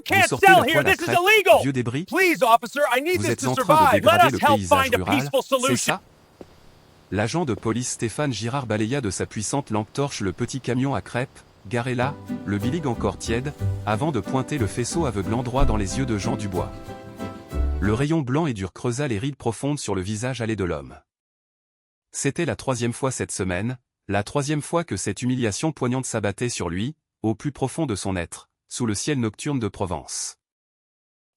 can't sortez sell la here. poêle à This is crêpes, illegal. vieux débris? Please, officer, I need Vous this êtes to en train de survive. Let dégrader us le help paysage find a rural, peaceful c'est solution. ça? L'agent de police Stéphane Girard balaya de sa puissante lampe torche le petit camion à crêpes, garé là, le bilic encore tiède, avant de pointer le faisceau aveuglant droit dans les yeux de Jean Dubois. Le rayon blanc et dur creusa les rides profondes sur le visage hâlé de l'homme. C'était la 3e fois cette semaine, la 3e fois que cette humiliation poignante s'abattait sur lui, au plus profond de son être, sous le ciel nocturne de Provence.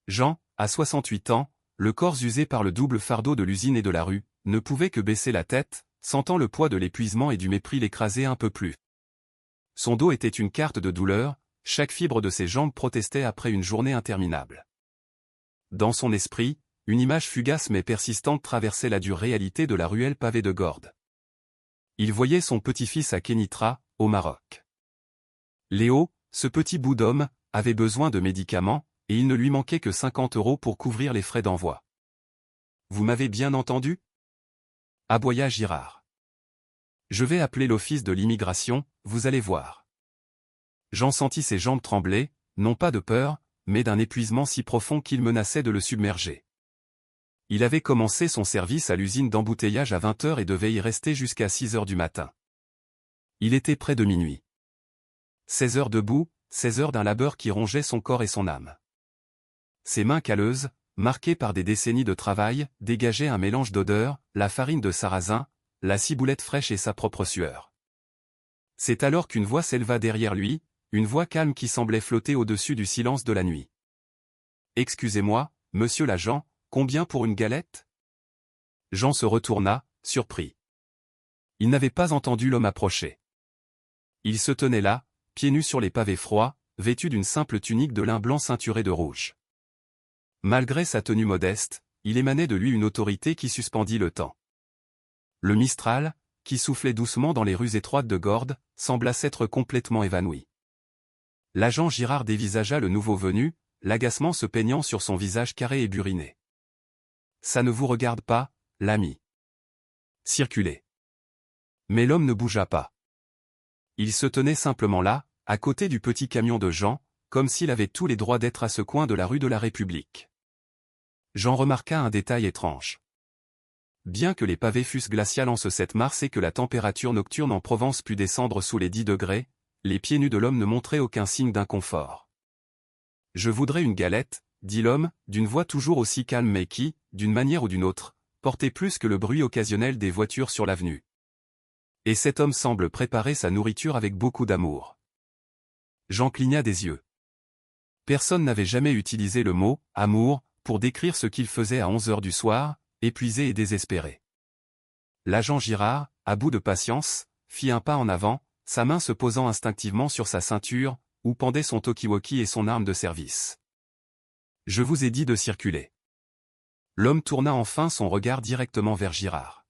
Jean, à 68 ans, le corps usé par le double fardeau de l'usine et de la rue, ne pouvait que baisser la tête, sentant le poids de l'épuisement et du mépris l'écraser un peu plus. Son dos était une carte de douleur, chaque fibre de ses jambes protestait après une journée interminable. Dans son esprit, une image fugace mais persistante traversait la dure réalité de la ruelle pavée de gourdes. Il voyait son petit-fils à Kénitra, au Maroc. Léo, ce petit bout d'homme, avait besoin de médicaments, et il ne lui manquait que 50 € pour couvrir les frais d'envoi. « Vous m'avez bien entendu » aboya Girard. « Je vais appeler l'office de l'immigration, vous allez voir. » Jean sentit ses jambes trembler, non pas de peur, mais d'un épuisement si profond qu'il menaçait de le submerger. Il avait commencé son service à l'usine d'embouteillage à 20 h et devait y rester jusqu'à 6 h du matin. Il était près de minuit. 16 heures debout, 16 heures d'un labeur qui rongeait son corps et son âme. Ses mains calleuses, marquées par des décennies de travail, dégageaient un mélange d'odeurs, la farine de sarrasin, la ciboulette fraîche et sa propre sueur. C'est alors qu'une voix s'éleva derrière lui, une voix calme qui semblait flotter au-dessus du silence de la nuit. « Excusez-moi, monsieur l'agent, combien pour une galette ?» Jean se retourna, surpris. Il n'avait pas entendu l'homme approcher. Il se tenait là, pieds nus sur les pavés froids, vêtu d'une simple tunique de lin blanc ceinturée de rouge. Malgré sa tenue modeste, il émanait de lui une autorité qui suspendit le temps. Le Mistral, qui soufflait doucement dans les rues étroites de Gordes, sembla s'être complètement évanoui. L'agent Girard dévisagea le nouveau venu, l'agacement se peignant sur son visage carré et buriné. « Ça ne vous regarde pas, l'ami. Circulez. » Mais l'homme ne bougea pas. Il se tenait simplement là, à côté du petit camion de Jean, comme s'il avait tous les droits d'être à ce coin de la rue de la République. Jean remarqua un détail étrange. Bien que les pavés fussent glaciales en ce 7 mars et que la température nocturne en Provence pût descendre sous les 10 degrés, les pieds nus de l'homme ne montraient aucun signe d'inconfort. « Je voudrais une galette », dit l'homme, d'une voix toujours aussi calme mais qui, d'une manière ou d'une autre, portait plus que le bruit occasionnel des voitures sur l'avenue. Et cet homme semble préparer sa nourriture avec beaucoup d'amour. Jean cligna des yeux. Personne n'avait jamais utilisé le mot « amour » pour décrire ce qu'il faisait à 11 h du soir, épuisé et désespéré. L'agent Girard, à bout de patience, fit un pas en avant, sa main se posant instinctivement sur sa ceinture, où pendait son talkie-walkie et son arme de service. « Je vous ai dit de circuler. » L'homme tourna enfin son regard directement vers Girard.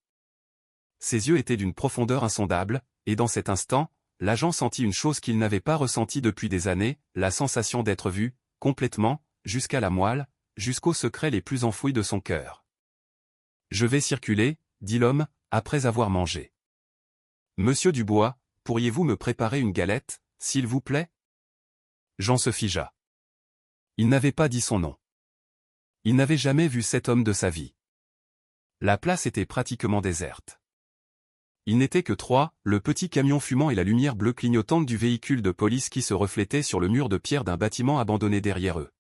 Ses yeux étaient d'une profondeur insondable, et dans cet instant, l'agent sentit une chose qu'il n'avait pas ressentie depuis des années, la sensation d'être vu, complètement, jusqu'à la moelle, jusqu'aux secrets les plus enfouis de son cœur. « Je vais circuler, » dit l'homme, après avoir mangé. « Monsieur Dubois, pourriez-vous me préparer une galette, s'il vous plaît ?» Jean se figea. Il n'avait pas dit son nom. Il n'avait jamais vu cet homme de sa vie. La place était pratiquement déserte. Ils n'étaient que 3, le petit camion fumant et la lumière bleue clignotante du véhicule de police qui se reflétait sur le mur de pierre d'un bâtiment abandonné derrière eux.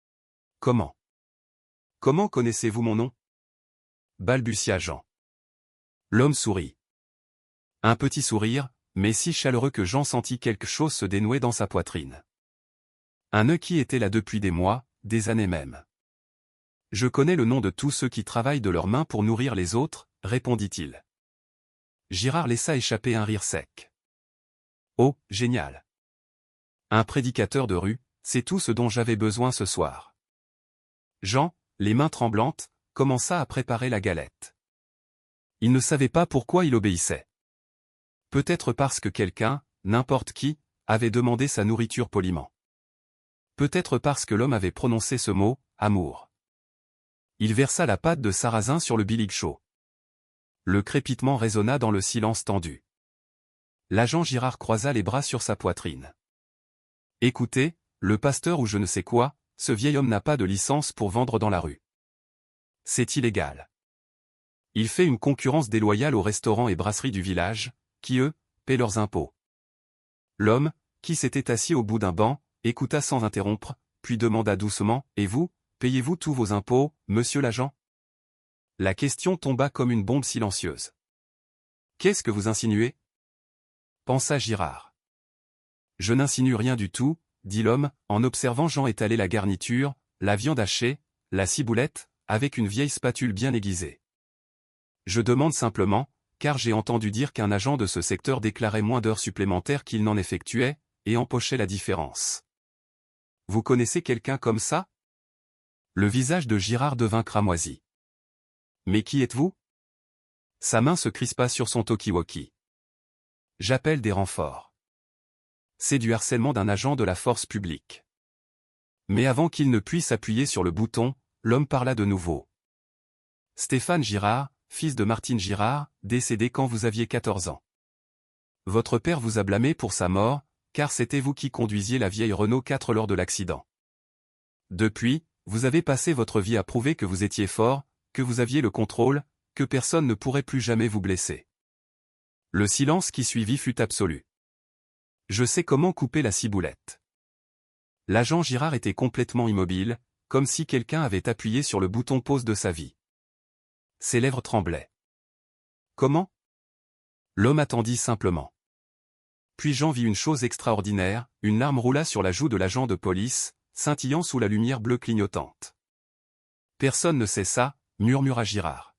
« Comment connaissez-vous mon nom ?» balbutia Jean. L'homme sourit. Un petit sourire, mais si chaleureux que Jean sentit quelque chose se dénouer dans sa poitrine. Un nœud qui était là depuis des mois, des années même. « Je connais le nom de tous ceux qui travaillent de leurs mains pour nourrir les autres, » répondit-il. Girard laissa échapper un rire sec. « Oh, génial. Un prédicateur de rue, c'est tout ce dont j'avais besoin ce soir. » Jean, les mains tremblantes, commença à préparer la galette. Il ne savait pas pourquoi il obéissait. Peut-être parce que quelqu'un, n'importe qui, avait demandé sa nourriture poliment. Peut-être parce que l'homme avait prononcé ce mot, amour. Il versa la pâte de sarrasin sur le bilic chaud. Le crépitement résonna dans le silence tendu. L'agent Girard croisa les bras sur sa poitrine. « Écoutez, le pasteur ou je ne sais quoi, ce vieil homme n'a pas de licence pour vendre dans la rue. C'est illégal. Il fait une concurrence déloyale aux restaurants et brasseries du village, qui eux, paient leurs impôts. L'homme, qui s'était assis au bout d'un banc, écouta sans interrompre, puis demanda doucement, « Et vous, payez-vous tous vos impôts, monsieur l'agent ?» La question tomba comme une bombe silencieuse. « Qu'est-ce que vous insinuez ?» pensa Girard. « Je n'insinue rien du tout, » dit l'homme, en observant Jean étaler la garniture, la viande hachée, la ciboulette, avec une vieille spatule bien aiguisée. « Je demande simplement, car j'ai entendu dire qu'un agent de ce secteur déclarait moins d'heures supplémentaires qu'il n'en effectuait, et empochait la différence. Vous connaissez quelqu'un comme ça ?» Le visage de Girard devint cramoisi. « Mais qui êtes-vous » Sa main se crispa sur son talkie-walkie. « J'appelle des renforts. » C'est du harcèlement d'un agent de la force publique. Mais avant qu'il ne puisse appuyer sur le bouton, l'homme parla de nouveau. « Stéphane Girard, fils de Martine Girard, décédé quand vous aviez 14 ans. Votre père vous a blâmé pour sa mort, car c'était vous qui conduisiez la vieille Renault 4 lors de l'accident. Depuis, vous avez passé votre vie à prouver que vous étiez fort, que vous aviez le contrôle, que personne ne pourrait plus jamais vous blesser. » Le silence qui suivit fut absolu. « Je sais comment couper la ciboulette. » L'agent Girard était complètement immobile, comme si quelqu'un avait appuyé sur le bouton pause de sa vie. Ses lèvres tremblaient. « Comment ?» L'homme attendit simplement. Puis Jean vit une chose extraordinaire, une larme roula sur la joue de l'agent de police, scintillant sous la lumière bleue clignotante. « Personne ne sait ça, » murmura Girard.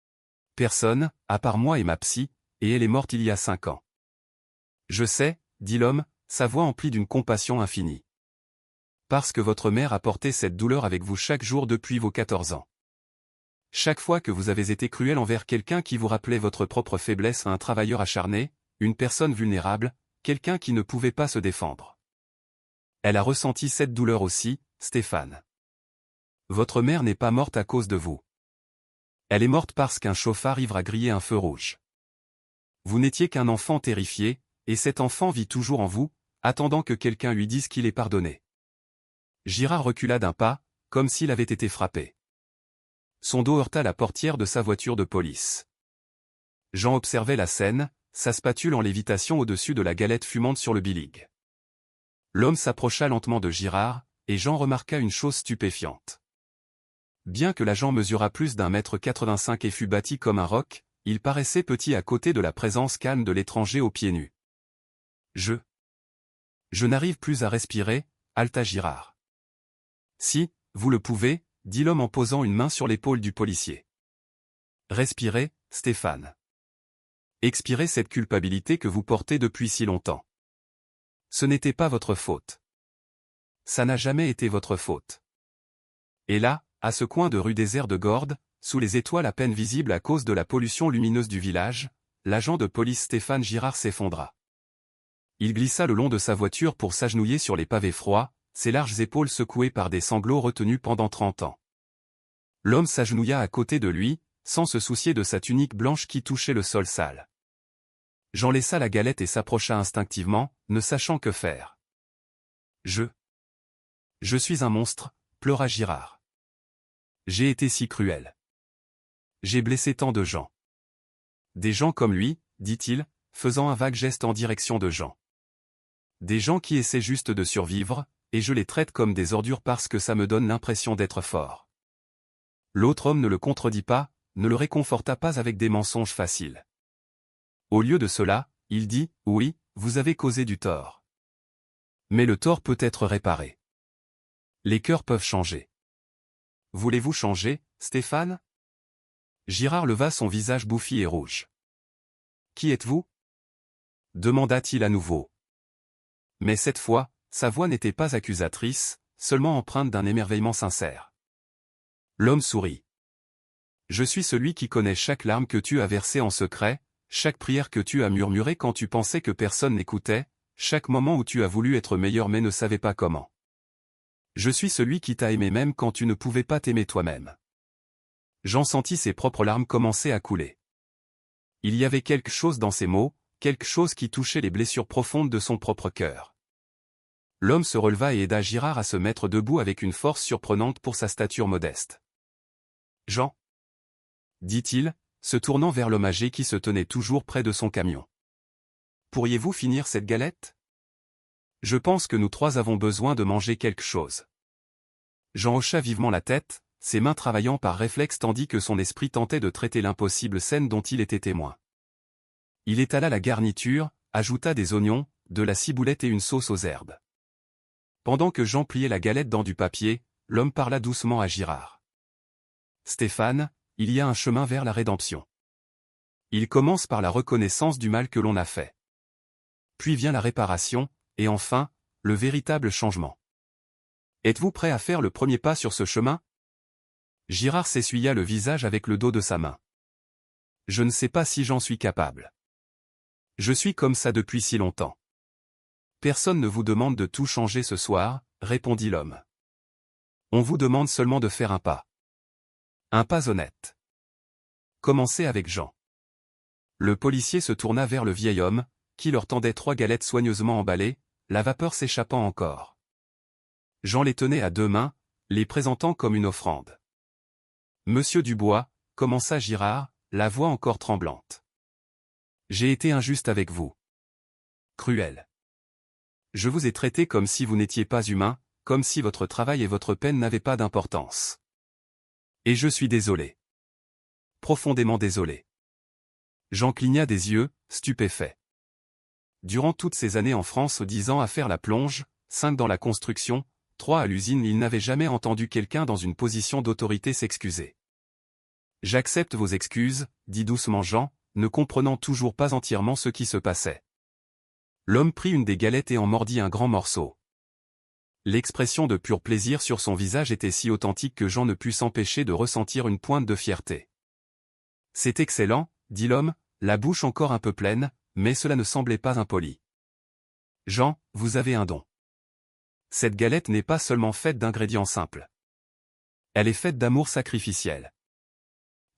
« Personne, à part moi et ma psy, et elle est morte il y a 5 ans. »« Je sais, » dit l'homme, sa voix emplie d'une compassion infinie. « Parce que votre mère a porté cette douleur avec vous chaque jour depuis vos 14 ans. Chaque fois que vous avez été cruel envers quelqu'un qui vous rappelait votre propre faiblesse à un travailleur acharné, une personne vulnérable, quelqu'un qui ne pouvait pas se défendre. Elle a ressenti cette douleur aussi, Stéphane. Votre mère n'est pas morte à cause de vous. Elle est morte parce qu'un chauffard ivre a grillé un feu rouge. Vous n'étiez qu'un enfant terrifié, et cet enfant vit toujours en vous, attendant que quelqu'un lui dise qu'il est pardonné. » Girard recula d'un pas, comme s'il avait été frappé. Son dos heurta la portière de sa voiture de police. Jean observait la scène, sa spatule en lévitation au-dessus de la galette fumante sur le billygre. L'homme s'approcha lentement de Girard, et Jean remarqua une chose stupéfiante. Bien que l'agent mesurât plus d'1,85 m et fût bâti comme un roc, il paraissait petit à côté de la présence calme de l'étranger aux pieds nus. « Je n'arrive plus à respirer, » haleta Girard. « Si, vous le pouvez, » dit l'homme en posant une main sur l'épaule du policier. « Respirez, Stéphane. Expirez cette culpabilité que vous portez depuis si longtemps. Ce n'était pas votre faute. Ça n'a jamais été votre faute. » Et là, à ce coin de rue désert de Gordes, sous les étoiles à peine visibles à cause de la pollution lumineuse du village, l'agent de police Stéphane Girard s'effondra. Il glissa le long de sa voiture pour s'agenouiller sur les pavés froids, ses larges épaules secouées par des sanglots retenus pendant 30 ans. L'homme s'agenouilla à côté de lui, sans se soucier de sa tunique blanche qui touchait le sol sale. Jean laissa la galette et s'approcha instinctivement, ne sachant que faire. « Je suis un monstre, » pleura Girard. « J'ai été si cruel. J'ai blessé tant de gens. Des gens comme lui, » dit-il, faisant un vague geste en direction de Jean. Des gens qui essaient juste de survivre, et je les traite comme des ordures parce que ça me donne l'impression d'être fort. L'autre homme ne le contredit pas, ne le réconforta pas avec des mensonges faciles. Au lieu de cela, il dit, « Oui, vous avez causé du tort. Mais le tort peut être réparé. Les cœurs peuvent changer. Voulez-vous changer, Stéphane ?» Girard leva son visage bouffi et rouge. « Qui êtes-vous » demanda-t-il à nouveau. Mais cette fois, sa voix n'était pas accusatrice, seulement empreinte d'un émerveillement sincère. L'homme sourit. « Je suis celui qui connaît chaque larme que tu as versée en secret, chaque prière que tu as murmurée quand tu pensais que personne n'écoutait, chaque moment où tu as voulu être meilleur mais ne savais pas comment. Je suis celui qui t'a aimé même quand tu ne pouvais pas t'aimer toi-même. » Jean sentit ses propres larmes commencer à couler. Il y avait quelque chose dans ces mots, quelque chose qui touchait les blessures profondes de son propre cœur. L'homme se releva et aida Girard à se mettre debout avec une force surprenante pour sa stature modeste. Jean, dit-il, se tournant vers l'homme âgé qui se tenait toujours près de son camion. Pourriez-vous finir cette galette? Je pense que nous trois avons besoin de manger quelque chose. Jean hocha vivement la tête, ses mains travaillant par réflexe tandis que son esprit tentait de traiter l'impossible scène dont il était témoin. Il étala la garniture, ajouta des oignons, de la ciboulette et une sauce aux herbes. Pendant que Jean pliait la galette dans du papier, l'homme parla doucement à Girard. Stéphane, il y a un chemin vers la rédemption. Il commence par la reconnaissance du mal que l'on a fait. Puis vient la réparation, et enfin, le véritable changement. Êtes-vous prêt à faire le premier pas sur ce chemin? Girard s'essuya le visage avec le dos de sa main. Je ne sais pas si j'en suis capable. Je suis comme ça depuis si longtemps. Personne ne vous demande de tout changer ce soir, répondit l'homme. On vous demande seulement de faire un pas. Un pas honnête. Commencez avec Jean. Le policier se tourna vers le vieil homme, qui leur tendait 3 galettes soigneusement emballées, la vapeur s'échappant encore. Jean les tenait à 2 mains, les présentant comme une offrande. Monsieur Dubois, commença Girard, la voix encore tremblante. J'ai été injuste avec vous. Cruel. Je vous ai traité comme si vous n'étiez pas humain, comme si votre travail et votre peine n'avaient pas d'importance. Et je suis désolé. Profondément désolé. Jean cligna des yeux, stupéfait. Durant toutes ces années en France, 10 ans à faire la plonge, 5 dans la construction, 3 à l'usine, il n'avait jamais entendu quelqu'un dans une position d'autorité s'excuser. J'accepte vos excuses, dit doucement Jean, ne comprenant toujours pas entièrement ce qui se passait. L'homme prit une des galettes et en mordit un grand morceau. L'expression de pur plaisir sur son visage était si authentique que Jean ne put s'empêcher de ressentir une pointe de fierté. C'est excellent, dit l'homme, la bouche encore un peu pleine, mais cela ne semblait pas impoli. Jean, vous avez un don. Cette galette n'est pas seulement faite d'ingrédients simples. Elle est faite d'amour sacrificiel.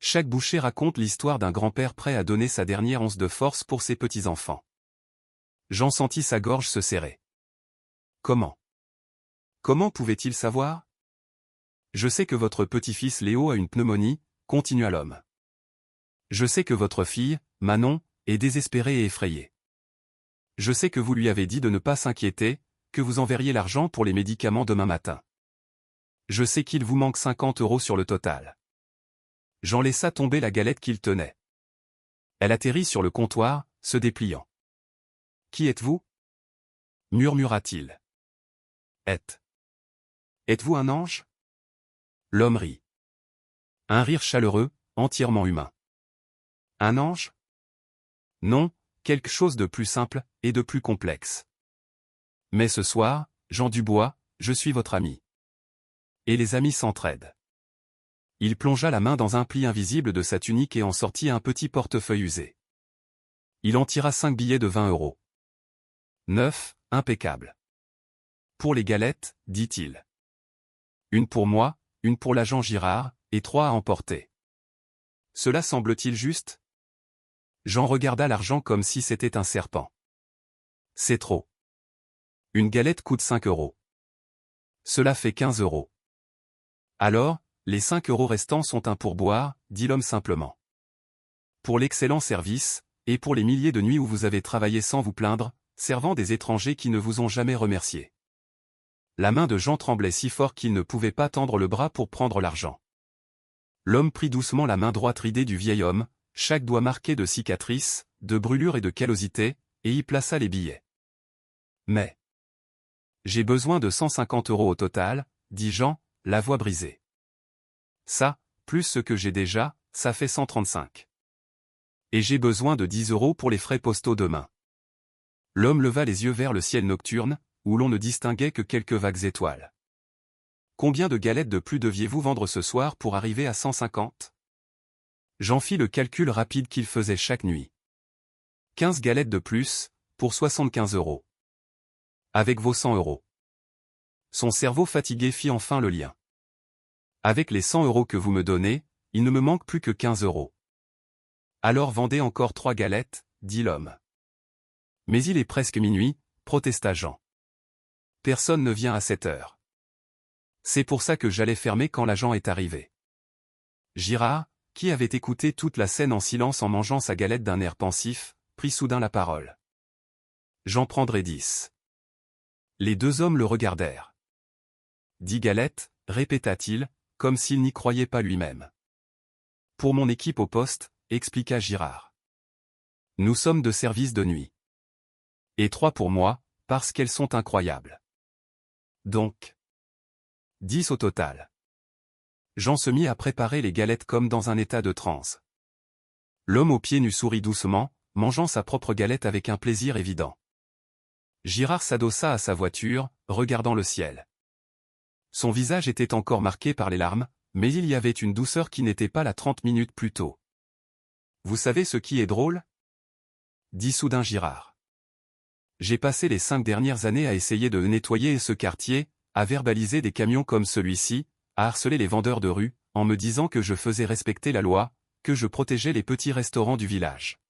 Chaque bouchée raconte l'histoire d'un grand-père prêt à donner sa dernière once de force pour ses petits-enfants. Jean sentit sa gorge se serrer. Comment? Comment pouvait-il savoir? Je sais que votre petit-fils Léo a une pneumonie, continua l'homme. Je sais que votre fille, Manon, est désespérée et effrayée. Je sais que vous lui avez dit de ne pas s'inquiéter, que vous enverriez l'argent pour les médicaments demain matin. Je sais qu'il vous manque 50 € sur le total. Jean laissa tomber la galette qu'il tenait. Elle atterrit sur le comptoir, se dépliant. Qui êtes-vous? Murmura-t-il. Êtes-vous un ange? L'homme rit. Un rire chaleureux, entièrement humain. Un ange? Non, quelque chose de plus simple, et de plus complexe. Mais ce soir, Jean Dubois, je suis votre ami. Et les amis s'entraident. Il plongea la main dans un pli invisible de sa tunique et en sortit un petit portefeuille usé. Il en tira 5 billets de 20 €. 9, impeccable. Pour les galettes, dit-il. Une pour moi, une pour l'agent Girard, et 3 à emporter. Cela semble-t-il juste? Jean regarda l'argent comme si c'était un serpent. C'est trop. Une galette coûte 5 €. Cela fait 15 €. Alors, les 5 € restants sont un pourboire, dit l'homme simplement. Pour l'excellent service, et pour les milliers de nuits où vous avez travaillé sans vous plaindre, servant des étrangers qui ne vous ont jamais remercié. La main de Jean tremblait si fort qu'il ne pouvait pas tendre le bras pour prendre l'argent. L'homme prit doucement la main droite ridée du vieil homme, chaque doigt marqué de cicatrices, de brûlures et de callosités, et y plaça les billets. Mais j'ai besoin de 150 € au total, dit Jean, la voix brisée. Ça, plus ce que j'ai déjà, ça fait 135. Et j'ai besoin de 10 € pour les frais postaux demain. L'homme leva les yeux vers le ciel nocturne, où l'on ne distinguait que quelques vagues étoiles. Combien de galettes de plus deviez-vous vendre ce soir pour arriver à 150? J'en fis le calcul rapide qu'il faisait chaque nuit. 15 galettes de plus, pour 75 €. Avec vos 100 €. Son cerveau fatigué fit enfin le lien. Avec les 100 € que vous me donnez, il ne me manque plus que 15 €. Alors vendez encore 3 galettes, dit l'homme. Mais il est presque minuit, protesta Jean. Personne ne vient à cette heure. C'est pour ça que j'allais fermer quand l'agent est arrivé. Girard, qui avait écouté toute la scène en silence en mangeant sa galette d'un air pensif, prit soudain la parole. J'en prendrai 10. Les deux hommes le regardèrent. 10 galettes, répéta-t-il, comme s'il n'y croyait pas lui-même. Pour mon équipe au poste, expliqua Girard. Nous sommes de service de nuit. Et 3 pour moi, parce qu'elles sont incroyables. Donc 10 au total. Jean se mit à préparer les galettes comme dans un état de transe. L'homme aux pieds nus sourit doucement, mangeant sa propre galette avec un plaisir évident. Girard s'adossa à sa voiture, regardant le ciel. Son visage était encore marqué par les larmes, mais il y avait une douceur qui n'était pas là 30 minutes plus tôt. Vous savez ce qui est drôle? Dit soudain Girard. J'ai passé les 5 dernières années à essayer de nettoyer ce quartier, à verbaliser des camions comme celui-ci, à harceler les vendeurs de rue, en me disant que je faisais respecter la loi, que je protégeais les petits restaurants du village.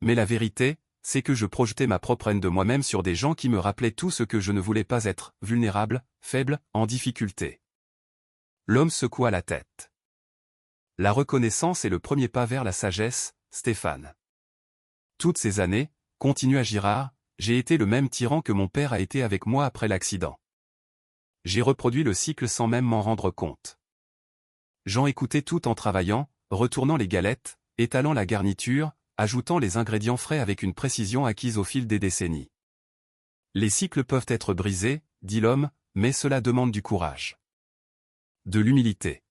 Mais la vérité, c'est que je projetais ma propre haine de moi-même sur des gens qui me rappelaient tout ce que je ne voulais pas être, vulnérable, faible, en difficulté. L'homme secoua la tête. La reconnaissance est le premier pas vers la sagesse, Stéphane. Toutes ces années, continua Girard, j'ai été le même tyran que mon père a été avec moi après l'accident. J'ai reproduit le cycle sans même m'en rendre compte. Jean écoutait tout en travaillant, retournant les galettes, étalant la garniture, ajoutant les ingrédients frais avec une précision acquise au fil des décennies. Les cycles peuvent être brisés, dit l'homme, mais cela demande du courage. De l'humilité.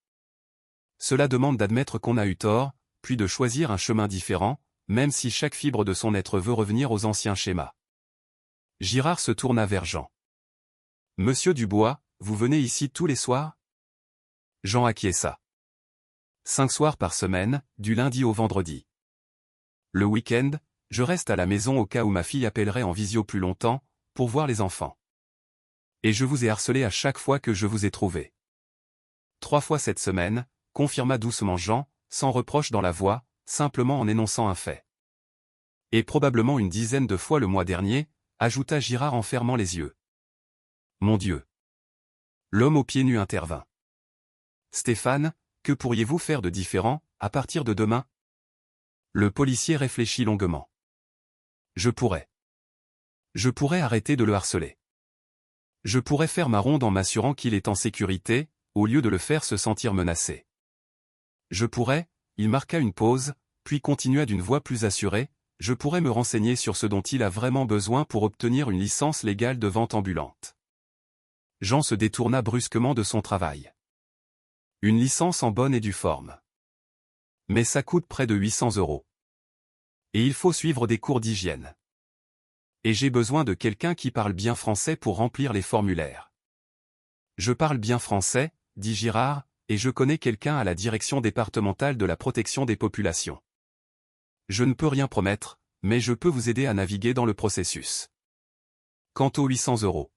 Cela demande d'admettre qu'on a eu tort, puis de choisir un chemin différent, même si chaque fibre de son être veut revenir aux anciens schémas. Girard se tourna vers Jean. Monsieur Dubois, vous venez ici tous les soirs? Jean acquiesça. 5 soirs par semaine, du lundi au vendredi. Le week-end, je reste à la maison au cas où ma fille appellerait en visio plus longtemps, pour voir les enfants. Et je vous ai harcelé à chaque fois que je vous ai trouvé. 3 fois cette semaine, confirma doucement Jean, sans reproche dans la voix, simplement en énonçant un fait. Et probablement une dizaine de fois le mois dernier, ajouta Girard en fermant les yeux. Mon Dieu! L'homme aux pieds nus intervint. Stéphane, que pourriez-vous faire de différent, à partir de demain? Le policier réfléchit longuement. Je pourrais arrêter de le harceler. Je pourrais faire ma ronde en m'assurant qu'il est en sécurité, au lieu de le faire se sentir menacé. Je pourrais, il marqua une pause, puis continua d'une voix plus assurée, je pourrais me renseigner sur ce dont il a vraiment besoin pour obtenir une licence légale de vente ambulante. Jean se détourna brusquement de son travail. Une licence en bonne et due forme. Mais ça coûte près de 800 €. Et il faut suivre des cours d'hygiène. Et j'ai besoin de quelqu'un qui parle bien français pour remplir les formulaires. Je parle bien français, dit Girard, et je connais quelqu'un à la direction départementale de la protection des populations. Je ne peux rien promettre, mais je peux vous aider à naviguer dans le processus. Quant aux 800 €.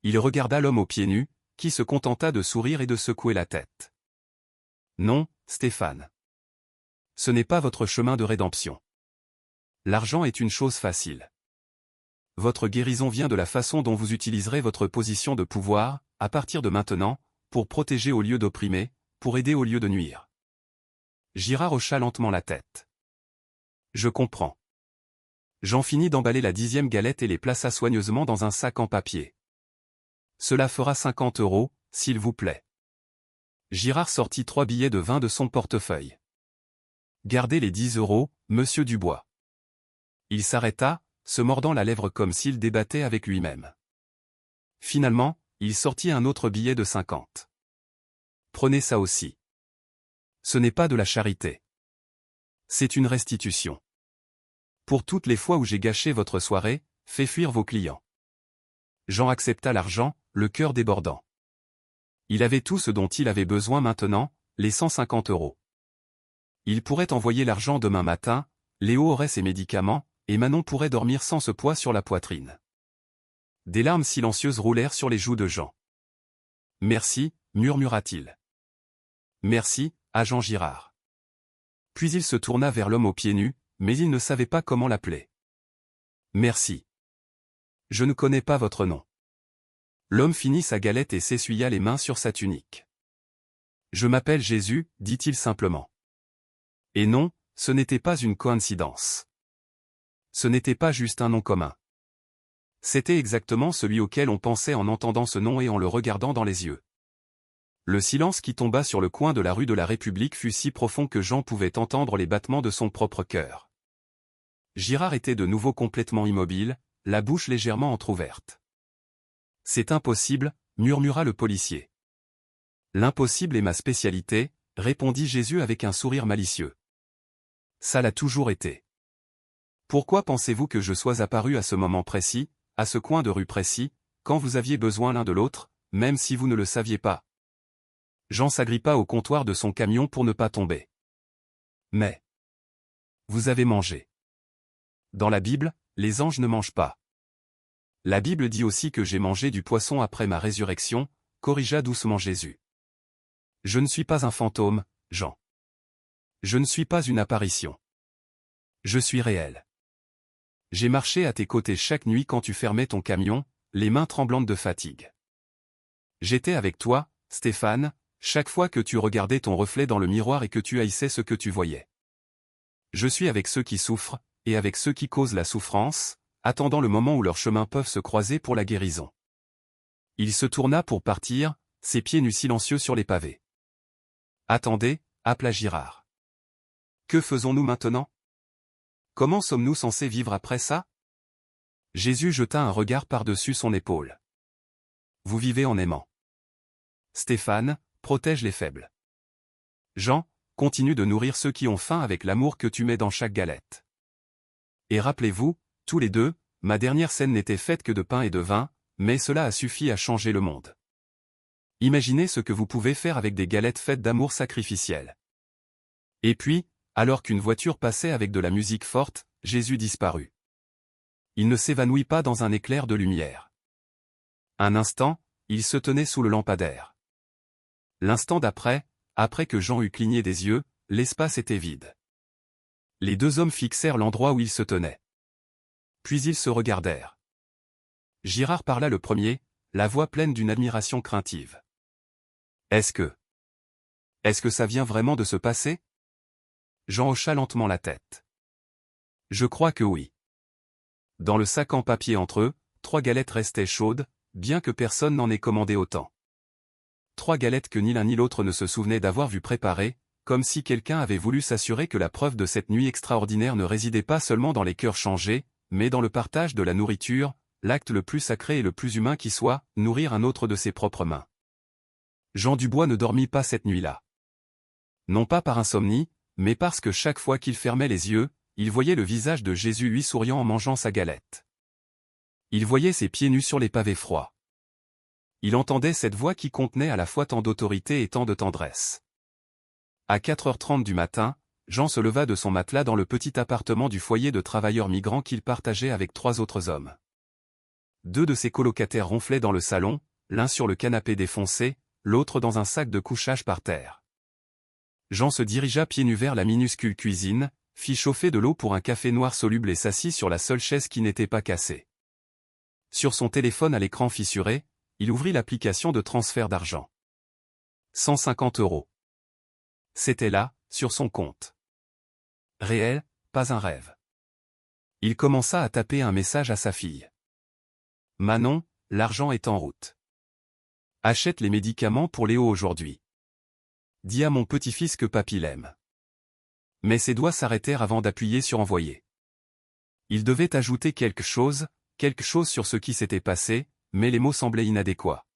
Il regarda l'homme aux pieds nus, qui se contenta de sourire et de secouer la tête. Non, Stéphane. Ce n'est pas votre chemin de rédemption. L'argent est une chose facile. Votre guérison vient de la façon dont vous utiliserez votre position de pouvoir, à partir de maintenant, pour protéger au lieu d'opprimer, pour aider au lieu de nuire. Girard hocha lentement la tête. Je comprends. Jean finit d'emballer la 10e galette et les plaça soigneusement dans un sac en papier. Cela fera 50 €, s'il vous plaît. Girard sortit 3 billets de 20 de son portefeuille. Gardez les 10 €, monsieur Dubois. Il s'arrêta, se mordant la lèvre comme s'il débattait avec lui-même. Finalement, il sortit un autre billet de 50. Prenez ça aussi. Ce n'est pas de la charité. C'est une restitution. Pour toutes les fois où j'ai gâché votre soirée, fait fuir vos clients. Jean accepta l'argent, le cœur débordant. Il avait tout ce dont il avait besoin maintenant, les 150 €. Il pourrait envoyer l'argent demain matin, Léo aurait ses médicaments, et Manon pourrait dormir sans ce poids sur la poitrine. Des larmes silencieuses roulèrent sur les joues de Jean. Merci, murmura-t-il. Merci, agent Girard. Puis il se tourna vers l'homme aux pieds nus, mais il ne savait pas comment l'appeler. Merci. Je ne connais pas votre nom. L'homme finit sa galette et s'essuya les mains sur sa tunique. « Je m'appelle Jésus, dit-il simplement. Et non, ce n'était pas une coïncidence. Ce n'était pas juste un nom commun. C'était exactement celui auquel on pensait en entendant ce nom et en le regardant dans les yeux. Le silence qui tomba sur le coin de la rue de la République fut si profond que Jean pouvait entendre les battements de son propre cœur. Girard était de nouveau complètement immobile, la bouche légèrement entr'ouverte. « C'est impossible, murmura le policier. « L'impossible est ma spécialité, répondit Jésus avec un sourire malicieux. Ça l'a toujours été. Pourquoi pensez-vous que je sois apparu à ce moment précis, à ce coin de rue précis, quand vous aviez besoin l'un de l'autre, même si vous ne le saviez pas ?» Jean s'agrippa au comptoir de son camion pour ne pas tomber. « Mais vous avez mangé. Dans la Bible, les anges ne mangent pas. La Bible dit aussi que j'ai mangé du poisson après ma résurrection, corrigea doucement Jésus. Je ne suis pas un fantôme, Jean. Je ne suis pas une apparition. Je suis réel. J'ai marché à tes côtés chaque nuit quand tu fermais ton camion, les mains tremblantes de fatigue. J'étais avec toi, Stéphane, chaque fois que tu regardais ton reflet dans le miroir et que tu haïssais ce que tu voyais. Je suis avec ceux qui souffrent, et avec ceux qui causent la souffrance, attendant le moment où leurs chemins peuvent se croiser pour la guérison. Il se tourna pour partir, ses pieds nus silencieux sur les pavés. Attendez, appela Girard. Que faisons-nous maintenant? Comment sommes-nous censés vivre après ça? Jésus jeta un regard par-dessus son épaule. Vous vivez en aimant. Stéphane, protège les faibles. Jean, continue de nourrir ceux qui ont faim avec l'amour que tu mets dans chaque galette. Et rappelez-vous, tous les deux, ma dernière scène n'était faite que de pain et de vin, mais cela a suffi à changer le monde. Imaginez ce que vous pouvez faire avec des galettes faites d'amour sacrificiel. Et puis, alors qu'une voiture passait avec de la musique forte, Jésus disparut. Il ne s'évanouit pas dans un éclair de lumière. Un instant, il se tenait sous le lampadaire. L'instant d'après, après que Jean eut cligné des yeux, l'espace était vide. Les deux hommes fixèrent l'endroit où ils se tenaient. Puis ils se regardèrent. Girard parla le premier, la voix pleine d'une admiration craintive. Est-ce que ça vient vraiment de se passer? Jean hocha lentement la tête. Je crois que oui. Dans le sac en papier entre eux, 3 galettes restaient chaudes, bien que personne n'en ait commandé autant. 3 galettes que ni l'un ni l'autre ne se souvenaient d'avoir vu préparer, comme si quelqu'un avait voulu s'assurer que la preuve de cette nuit extraordinaire ne résidait pas seulement dans les cœurs changés, mais dans le partage de la nourriture, l'acte le plus sacré et le plus humain qui soit, nourrir un autre de ses propres mains. Jean Dubois ne dormit pas cette nuit-là. Non pas par insomnie, mais parce que chaque fois qu'il fermait les yeux, il voyait le visage de Jésus lui souriant en mangeant sa galette. Il voyait ses pieds nus sur les pavés froids. Il entendait cette voix qui contenait à la fois tant d'autorité et tant de tendresse. À 4h30 du matin, Jean se leva de son matelas dans le petit appartement du foyer de travailleurs migrants qu'il partageait avec 3 autres hommes. 2 de ses colocataires ronflaient dans le salon, l'un sur le canapé défoncé, l'autre dans un sac de couchage par terre. Jean se dirigea pieds nus vers la minuscule cuisine, fit chauffer de l'eau pour un café noir soluble et s'assit sur la seule chaise qui n'était pas cassée. Sur son téléphone à l'écran fissuré, il ouvrit l'application de transfert d'argent. 150 €. C'était là, sur son compte. Réel, pas un rêve. Il commença à taper un message à sa fille. Manon, l'argent est en route. Achète les médicaments pour Léo aujourd'hui. Dis à mon petit-fils que papy l'aime. Mais ses doigts s'arrêtèrent avant d'appuyer sur envoyer. Il devait ajouter quelque chose sur ce qui s'était passé, mais les mots semblaient inadéquats.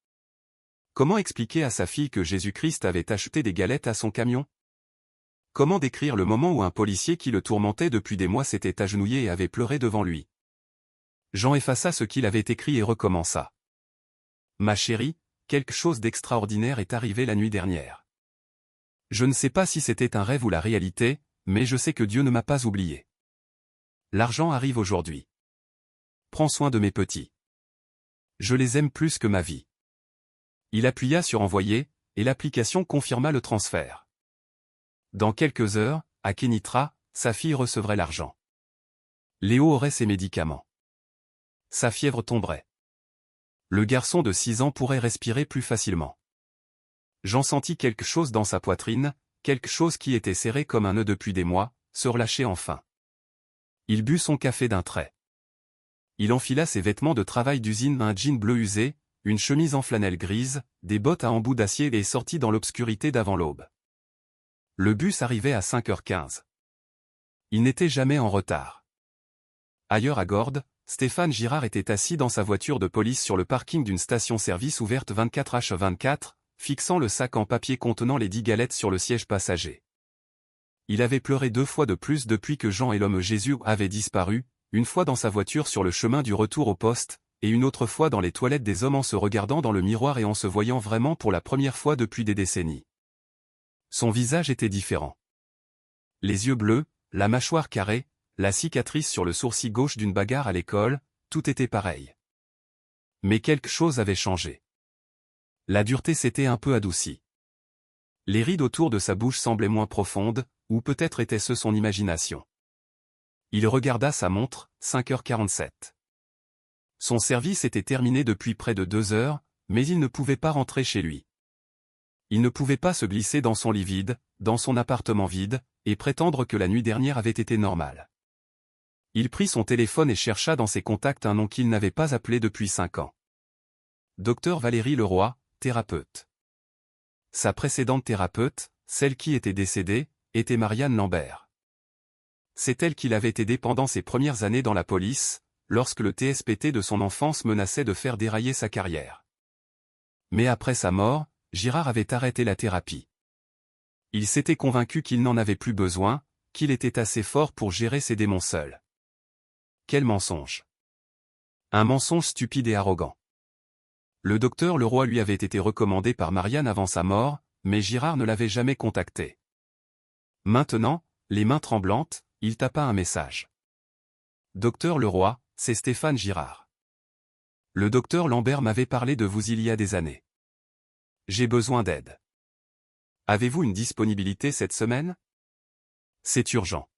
Comment expliquer à sa fille que Jésus-Christ avait acheté des galettes à son camion? Comment décrire le moment où un policier qui le tourmentait depuis des mois s'était agenouillé et avait pleuré devant lui? Jean effaça ce qu'il avait écrit et recommença. Ma chérie, quelque chose d'extraordinaire est arrivé la nuit dernière. Je ne sais pas si c'était un rêve ou la réalité, mais je sais que Dieu ne m'a pas oublié. L'argent arrive aujourd'hui. Prends soin de mes petits. Je les aime plus que ma vie. Il appuya sur envoyer, et l'application confirma le transfert. Dans quelques heures, à Kenitra, sa fille recevrait l'argent. Léo aurait ses médicaments. Sa fièvre tomberait. Le garçon de 6 ans pourrait respirer plus facilement. Jean sentit quelque chose dans sa poitrine, quelque chose qui était serré comme un nœud depuis des mois, se relâcher enfin. Il but son café d'un trait. Il enfila ses vêtements de travail d'usine, un jean bleu usé, une chemise en flanelle grise, des bottes à embout d'acier et sortit dans l'obscurité d'avant l'aube. Le bus arrivait à 5h15. Il n'était jamais en retard. Ailleurs à Gordes, Stéphane Girard était assis dans sa voiture de police sur le parking d'une station-service ouverte 24h24, fixant le sac en papier contenant les 10 galettes sur le siège passager. Il avait pleuré 2 fois de plus depuis que Jean et l'homme Jésus avaient disparu, une fois dans sa voiture sur le chemin du retour au poste, et une autre fois dans les toilettes des hommes en se regardant dans le miroir et en se voyant vraiment pour la première fois depuis des décennies. Son visage était différent. Les yeux bleus, la mâchoire carrée, la cicatrice sur le sourcil gauche d'une bagarre à l'école, tout était pareil. Mais quelque chose avait changé. La dureté s'était un peu adoucie. Les rides autour de sa bouche semblaient moins profondes, ou peut-être était-ce son imagination. Il regarda sa montre, 5h47. Son service était terminé depuis près de 2 heures, mais il ne pouvait pas rentrer chez lui. Il ne pouvait pas se glisser dans son lit vide, dans son appartement vide, et prétendre que la nuit dernière avait été normale. Il prit son téléphone et chercha dans ses contacts un nom qu'il n'avait pas appelé depuis 5 ans. Docteur Valérie Leroy, thérapeute. Sa précédente thérapeute, celle qui était décédée, était Marianne Lambert. C'est elle qui l'avait aidé pendant ses premières années dans la police, lorsque le TSPT de son enfance menaçait de faire dérailler sa carrière. Mais après sa mort, Girard avait arrêté la thérapie. Il s'était convaincu qu'il n'en avait plus besoin, qu'il était assez fort pour gérer ses démons seul. Quel mensonge! Un mensonge stupide et arrogant. Le docteur Leroy lui avait été recommandé par Marianne avant sa mort, mais Girard ne l'avait jamais contacté. Maintenant, les mains tremblantes, il tapa un message. Docteur Leroy, c'est Stéphane Girard. Le docteur Lambert m'avait parlé de vous il y a des années. J'ai besoin d'aide. Avez-vous une disponibilité cette semaine? C'est urgent.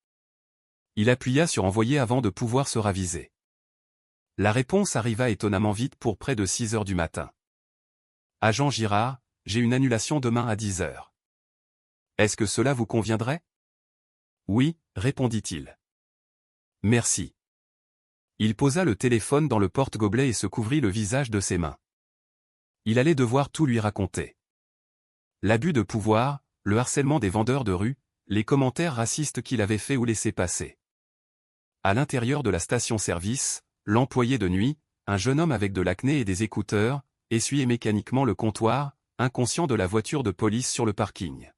Il appuya sur envoyer avant de pouvoir se raviser. La réponse arriva étonnamment vite pour près de 6 heures du matin. Agent Girard, j'ai une annulation demain à 10 heures. Est-ce que cela vous conviendrait? Oui, répondit-il. Merci. Il posa le téléphone dans le porte-gobelet et se couvrit le visage de ses mains. Il allait devoir tout lui raconter. L'abus de pouvoir, le harcèlement des vendeurs de rue, les commentaires racistes qu'il avait fait ou laissé passer. À l'intérieur de la station-service, l'employé de nuit, un jeune homme avec de l'acné et des écouteurs, essuyait mécaniquement le comptoir, inconscient de la voiture de police sur le parking.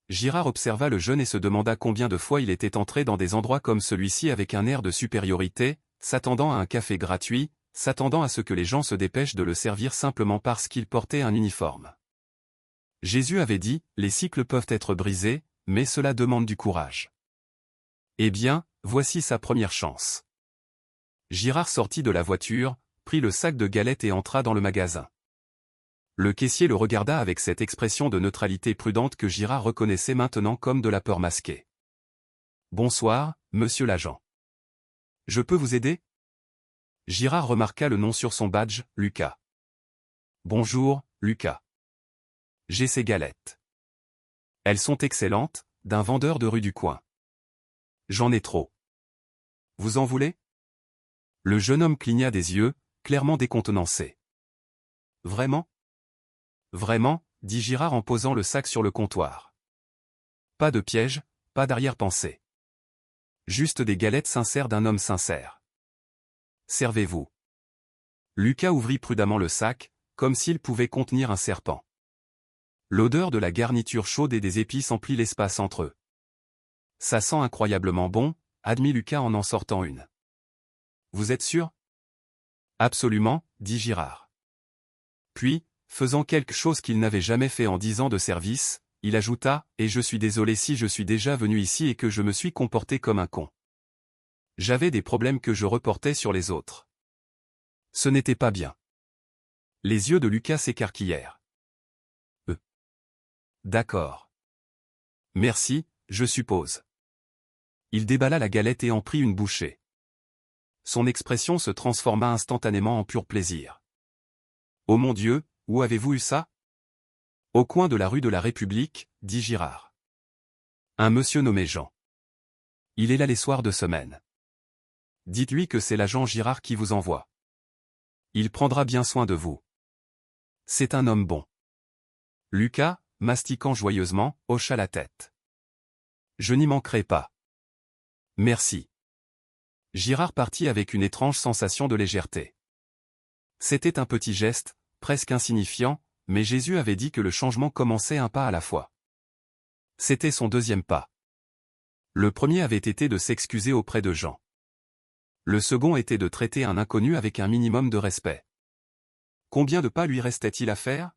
Girard observa le jeune et se demanda combien de fois il était entré dans des endroits comme celui-ci avec un air de supériorité, s'attendant à un café gratuit, s'attendant à ce que les gens se dépêchent de le servir simplement parce qu'il portait un uniforme. Jésus avait dit, les cycles peuvent être brisés, mais cela demande du courage. Eh bien, voici sa première chance. Girard sortit de la voiture, prit le sac de galettes et entra dans le magasin. Le caissier le regarda avec cette expression de neutralité prudente que Girard reconnaissait maintenant comme de la peur masquée. « Bonsoir, monsieur l'agent. Je peux vous aider ?» Girard remarqua le nom sur son badge, Lucas. « Bonjour, Lucas. J'ai ces galettes. Elles sont excellentes, d'un vendeur de rue du coin. J'en ai trop. Vous en voulez ?» Le jeune homme cligna des yeux, clairement décontenancé. « Vraiment ? Vraiment, dit Girard en posant le sac sur le comptoir. Pas de piège, pas d'arrière-pensée. Juste des galettes sincères d'un homme sincère. Servez-vous. Lucas ouvrit prudemment le sac, comme s'il pouvait contenir un serpent. L'odeur de la garniture chaude et des épices emplit l'espace entre eux. Ça sent incroyablement bon, admit Lucas en sortant une. Vous êtes sûr? Absolument, dit Girard. Puis, faisant quelque chose qu'il n'avait jamais fait en 10 ans de service, il ajouta, et je suis désolé si je suis déjà venu ici et que je me suis comporté comme un con. J'avais des problèmes que je reportais sur les autres. Ce n'était pas bien. Les yeux de Lucas s'écarquillèrent. D'accord. Merci, je suppose. Il déballa la galette et en prit une bouchée. Son expression se transforma instantanément en pur plaisir. Oh mon Dieu, où avez-vous eu ça? Au coin de la rue de la République, dit Girard. Un monsieur nommé Jean. Il est là les soirs de semaine. Dites-lui que c'est l'agent Girard qui vous envoie. Il prendra bien soin de vous. C'est un homme bon. Lucas, mastiquant joyeusement, hocha la tête. Je n'y manquerai pas. Merci. Girard partit avec une étrange sensation de légèreté. C'était un petit geste, presque insignifiant, mais Jésus avait dit que le changement commençait un pas à la fois. C'était son deuxième pas. Le premier avait été de s'excuser auprès de Jean. Le second était de traiter un inconnu avec un minimum de respect. Combien de pas lui restait-il à faire?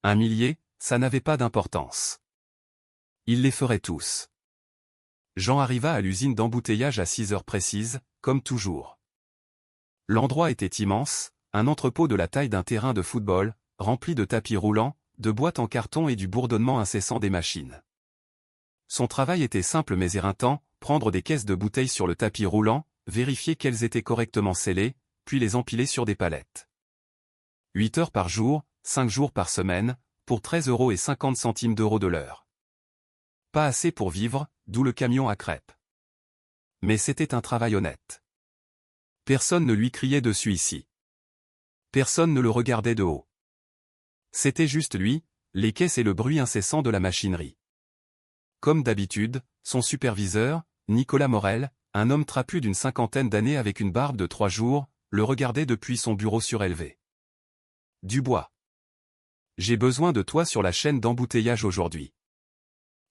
1 millier, ça n'avait pas d'importance. Il les ferait tous. Jean arriva à l'usine d'embouteillage à 6 heures précises, comme toujours. L'endroit était immense, un entrepôt de la taille d'un terrain de football, rempli de tapis roulants, de boîtes en carton et du bourdonnement incessant des machines. Son travail était simple mais éreintant, prendre des caisses de bouteilles sur le tapis roulant, vérifier qu'elles étaient correctement scellées, puis les empiler sur des palettes. 8 heures par jour, 5 jours par semaine, pour 13,50 € de l'heure. Pas assez pour vivre, d'où le camion à crêpes. Mais c'était un travail honnête. Personne ne lui criait dessus ici. Personne ne le regardait de haut. C'était juste lui, les caisses et le bruit incessant de la machinerie. Comme d'habitude, son superviseur, Nicolas Morel, un homme trapu d'une 50aine d'années avec une barbe de 3 jours, le regardait depuis son bureau surélevé. Dubois. J'ai besoin de toi sur la chaîne d'embouteillage aujourd'hui.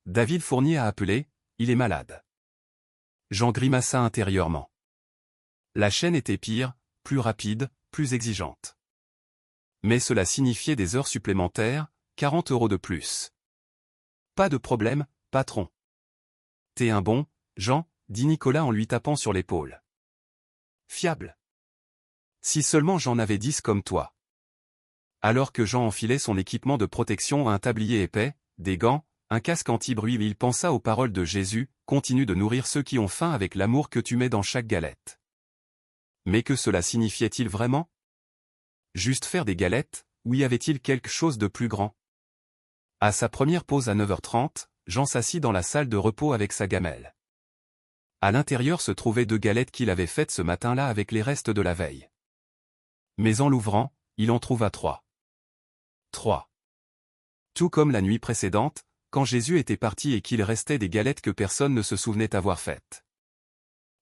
David Fournier a appelé, il est malade. Jean grimaça intérieurement. La chaîne était pire, plus rapide, plus exigeante. Mais cela signifiait des heures supplémentaires, 40 € de plus. Pas de problème, patron. T'es un bon, Jean, dit Nicolas en lui tapant sur l'épaule. Fiable. Si seulement j'en avais 10 comme toi. Alors que Jean enfilait son équipement de protection à un tablier épais, des gants, un casque anti-bruit, il pensa aux paroles de Jésus, continue de nourrir ceux qui ont faim avec l'amour que tu mets dans chaque galette. Mais que cela signifiait-il vraiment? Juste faire des galettes, ou y avait-il quelque chose de plus grand? À sa première pause à 9h30, Jean s'assit dans la salle de repos avec sa gamelle. À l'intérieur se trouvaient 2 galettes qu'il avait faites ce matin-là avec les restes de la veille. Mais en l'ouvrant, il en trouva 3. 3. Tout comme la nuit précédente, quand Jésus était parti et qu'il restait des galettes que personne ne se souvenait avoir faites.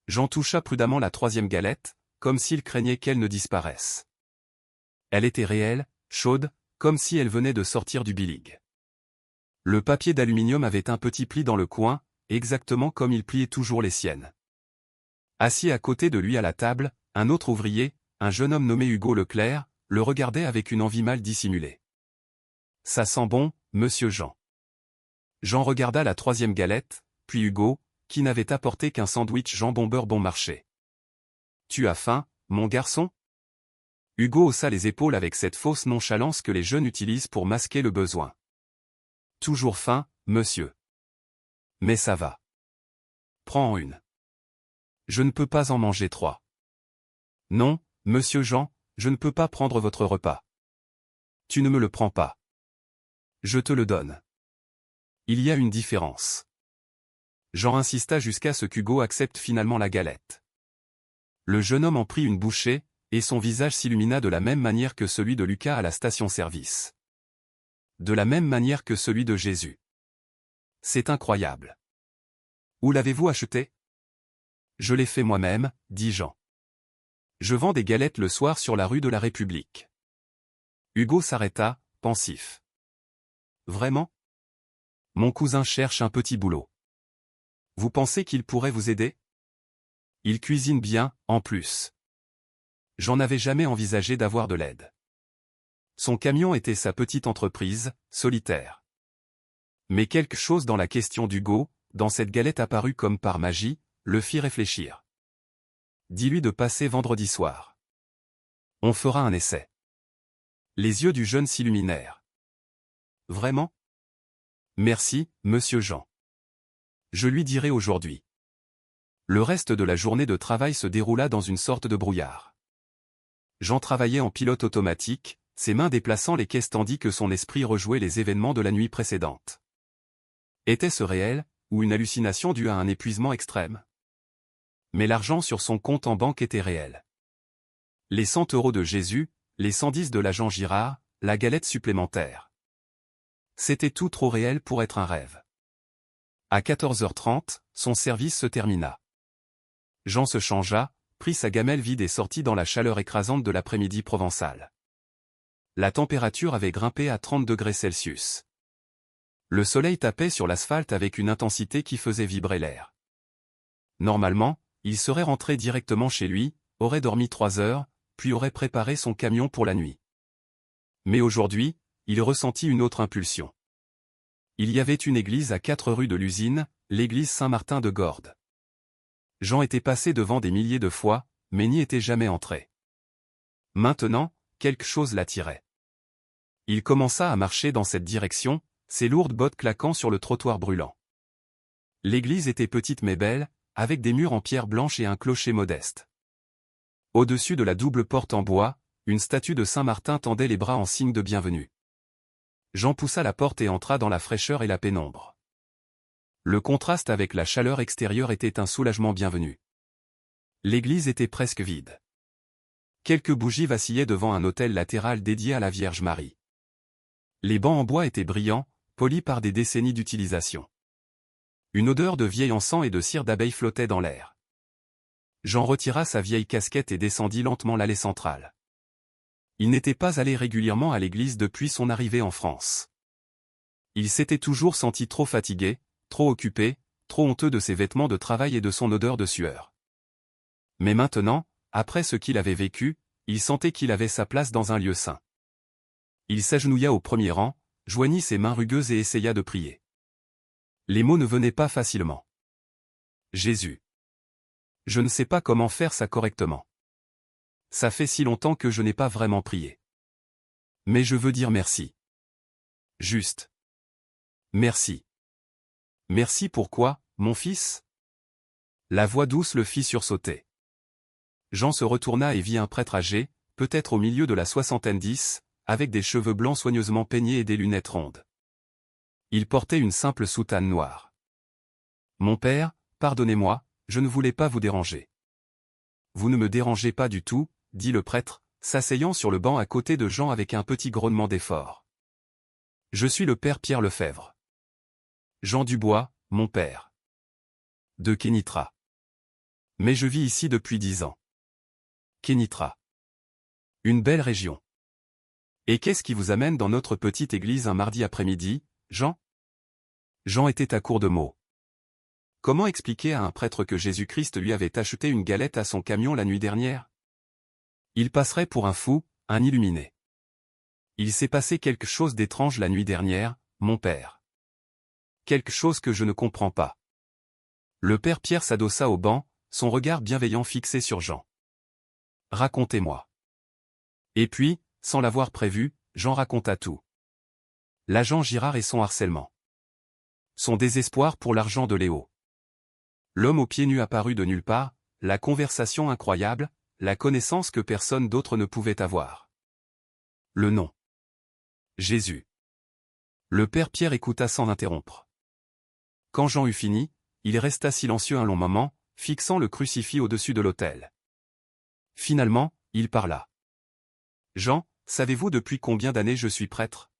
Jean toucha prudemment la 3e galette, comme s'il craignait qu'elle ne disparaisse. Elle était réelle, chaude, comme si elle venait de sortir du biligue. Le papier d'aluminium avait un petit pli dans le coin, exactement comme il pliait toujours les siennes. Assis à côté de lui à la table, un autre ouvrier, un jeune homme nommé Hugo Leclerc, le regardait avec une envie mal dissimulée. Ça sent bon, monsieur Jean. Jean regarda la 3e galette, puis Hugo, qui n'avait apporté qu'un sandwich jambon beurre bon marché. Tu as faim, mon garçon? Hugo haussa les épaules avec cette fausse nonchalance que les jeunes utilisent pour masquer le besoin. Toujours faim, monsieur. Mais ça va. Prends une. Je ne peux pas en manger 3. Non, monsieur Jean, je ne peux pas prendre votre repas. Tu ne me le prends pas. Je te le donne. Il y a une différence. Jean insista jusqu'à ce qu'Hugo accepte finalement la galette. Le jeune homme en prit une bouchée, et son visage s'illumina de la même manière que celui de Lucas à la station-service. De la même manière que celui de Jésus. C'est incroyable. Où l'avez-vous acheté? Je l'ai fait moi-même, dit Jean. Je vends des galettes le soir sur la rue de la République. Hugo s'arrêta, pensif. Vraiment? Mon cousin cherche un petit boulot. Vous pensez qu'il pourrait vous aider? Il cuisine bien, en plus. J'en avais jamais envisagé d'avoir de l'aide. Son camion était sa petite entreprise, solitaire. Mais quelque chose dans la question d'Hugo, dans cette galette apparue comme par magie, le fit réfléchir. Dis-lui de passer vendredi soir. On fera un essai. Les yeux du jeune s'illuminèrent. Vraiment? Merci, monsieur Jean. Je lui dirai aujourd'hui. Le reste de la journée de travail se déroula dans une sorte de brouillard. Jean travaillait en pilote automatique, ses mains déplaçant les caisses tandis que son esprit rejouait les événements de la nuit précédente. Était-ce réel, ou une hallucination due à un épuisement extrême? Mais l'argent sur son compte en banque était réel. Les 100 € de Jésus, les 110 de l'agent Girard, la galette supplémentaire. C'était tout trop réel pour être un rêve. À 14h30, son service se termina. Jean se changea, prit sa gamelle vide et sortit dans la chaleur écrasante de l'après-midi provençal. La température avait grimpé à 30 degrés Celsius. Le soleil tapait sur l'asphalte avec une intensité qui faisait vibrer l'air. Normalement, il serait rentré directement chez lui, aurait dormi 3 heures, puis aurait préparé son camion pour la nuit. Mais aujourd'hui, il ressentit une autre impulsion. Il y avait une église à 4 rues de l'usine, l'église Saint-Martin de Gordes. Jean était passé devant des milliers de fois, mais n'y était jamais entré. Maintenant, quelque chose l'attirait. Il commença à marcher dans cette direction, ses lourdes bottes claquant sur le trottoir brûlant. L'église était petite mais belle, avec des murs en pierre blanche et un clocher modeste. Au-dessus de la double porte en bois, une statue de Saint-Martin tendait les bras en signe de bienvenue. Jean poussa la porte et entra dans la fraîcheur et la pénombre. Le contraste avec la chaleur extérieure était un soulagement bienvenu. L'église était presque vide. Quelques bougies vacillaient devant un autel latéral dédié à la Vierge Marie. Les bancs en bois étaient brillants, polis par des décennies d'utilisation. Une odeur de vieil encens et de cire d'abeille flottait dans l'air. Jean retira sa vieille casquette et descendit lentement l'allée centrale. Il n'était pas allé régulièrement à l'église depuis son arrivée en France. Il s'était toujours senti trop fatigué, trop occupé, trop honteux de ses vêtements de travail et de son odeur de sueur. Mais maintenant, après ce qu'il avait vécu, il sentait qu'il avait sa place dans un lieu saint. Il s'agenouilla au premier rang, joignit ses mains rugueuses et essaya de prier. Les mots ne venaient pas facilement. Jésus. Je ne sais pas comment faire ça correctement. Ça fait si longtemps que je n'ai pas vraiment prié. Mais je veux dire merci. Juste. Merci. Merci pourquoi, mon fils? La voix douce le fit sursauter. Jean se retourna et vit un prêtre âgé, peut-être au milieu de la soixantaine 10, avec des cheveux blancs soigneusement peignés et des lunettes rondes. Il portait une simple soutane noire. Mon père, pardonnez-moi, je ne voulais pas vous déranger. Vous ne me dérangez pas du tout, dit le prêtre, s'asseyant sur le banc à côté de Jean avec un petit grognement d'effort. Je suis le père Pierre Lefebvre. Jean Dubois, mon père. De Kénitra. Mais je vis ici depuis 10 ans. Kénitra. Une belle région. Et qu'est-ce qui vous amène dans notre petite église un mardi après-midi, Jean? Jean était à court de mots. Comment expliquer à un prêtre que Jésus-Christ lui avait acheté une galette à son camion la nuit dernière? Il passerait pour un fou, un illuminé. Il s'est passé quelque chose d'étrange la nuit dernière, mon père. Quelque chose que je ne comprends pas. Le père Pierre s'adossa au banc, son regard bienveillant fixé sur Jean. Racontez-moi. Et puis, sans l'avoir prévu, Jean raconta tout. L'agent Girard et son harcèlement. Son désespoir pour l'argent de Léo. L'homme aux pieds nus apparu de nulle part, la conversation incroyable, la connaissance que personne d'autre ne pouvait avoir. Le nom. Jésus. Le père Pierre écouta sans interrompre. Quand Jean eut fini, il resta silencieux un long moment, fixant le crucifix au-dessus de l'autel. Finalement, il parla. Jean, savez-vous depuis combien d'années je suis prêtre?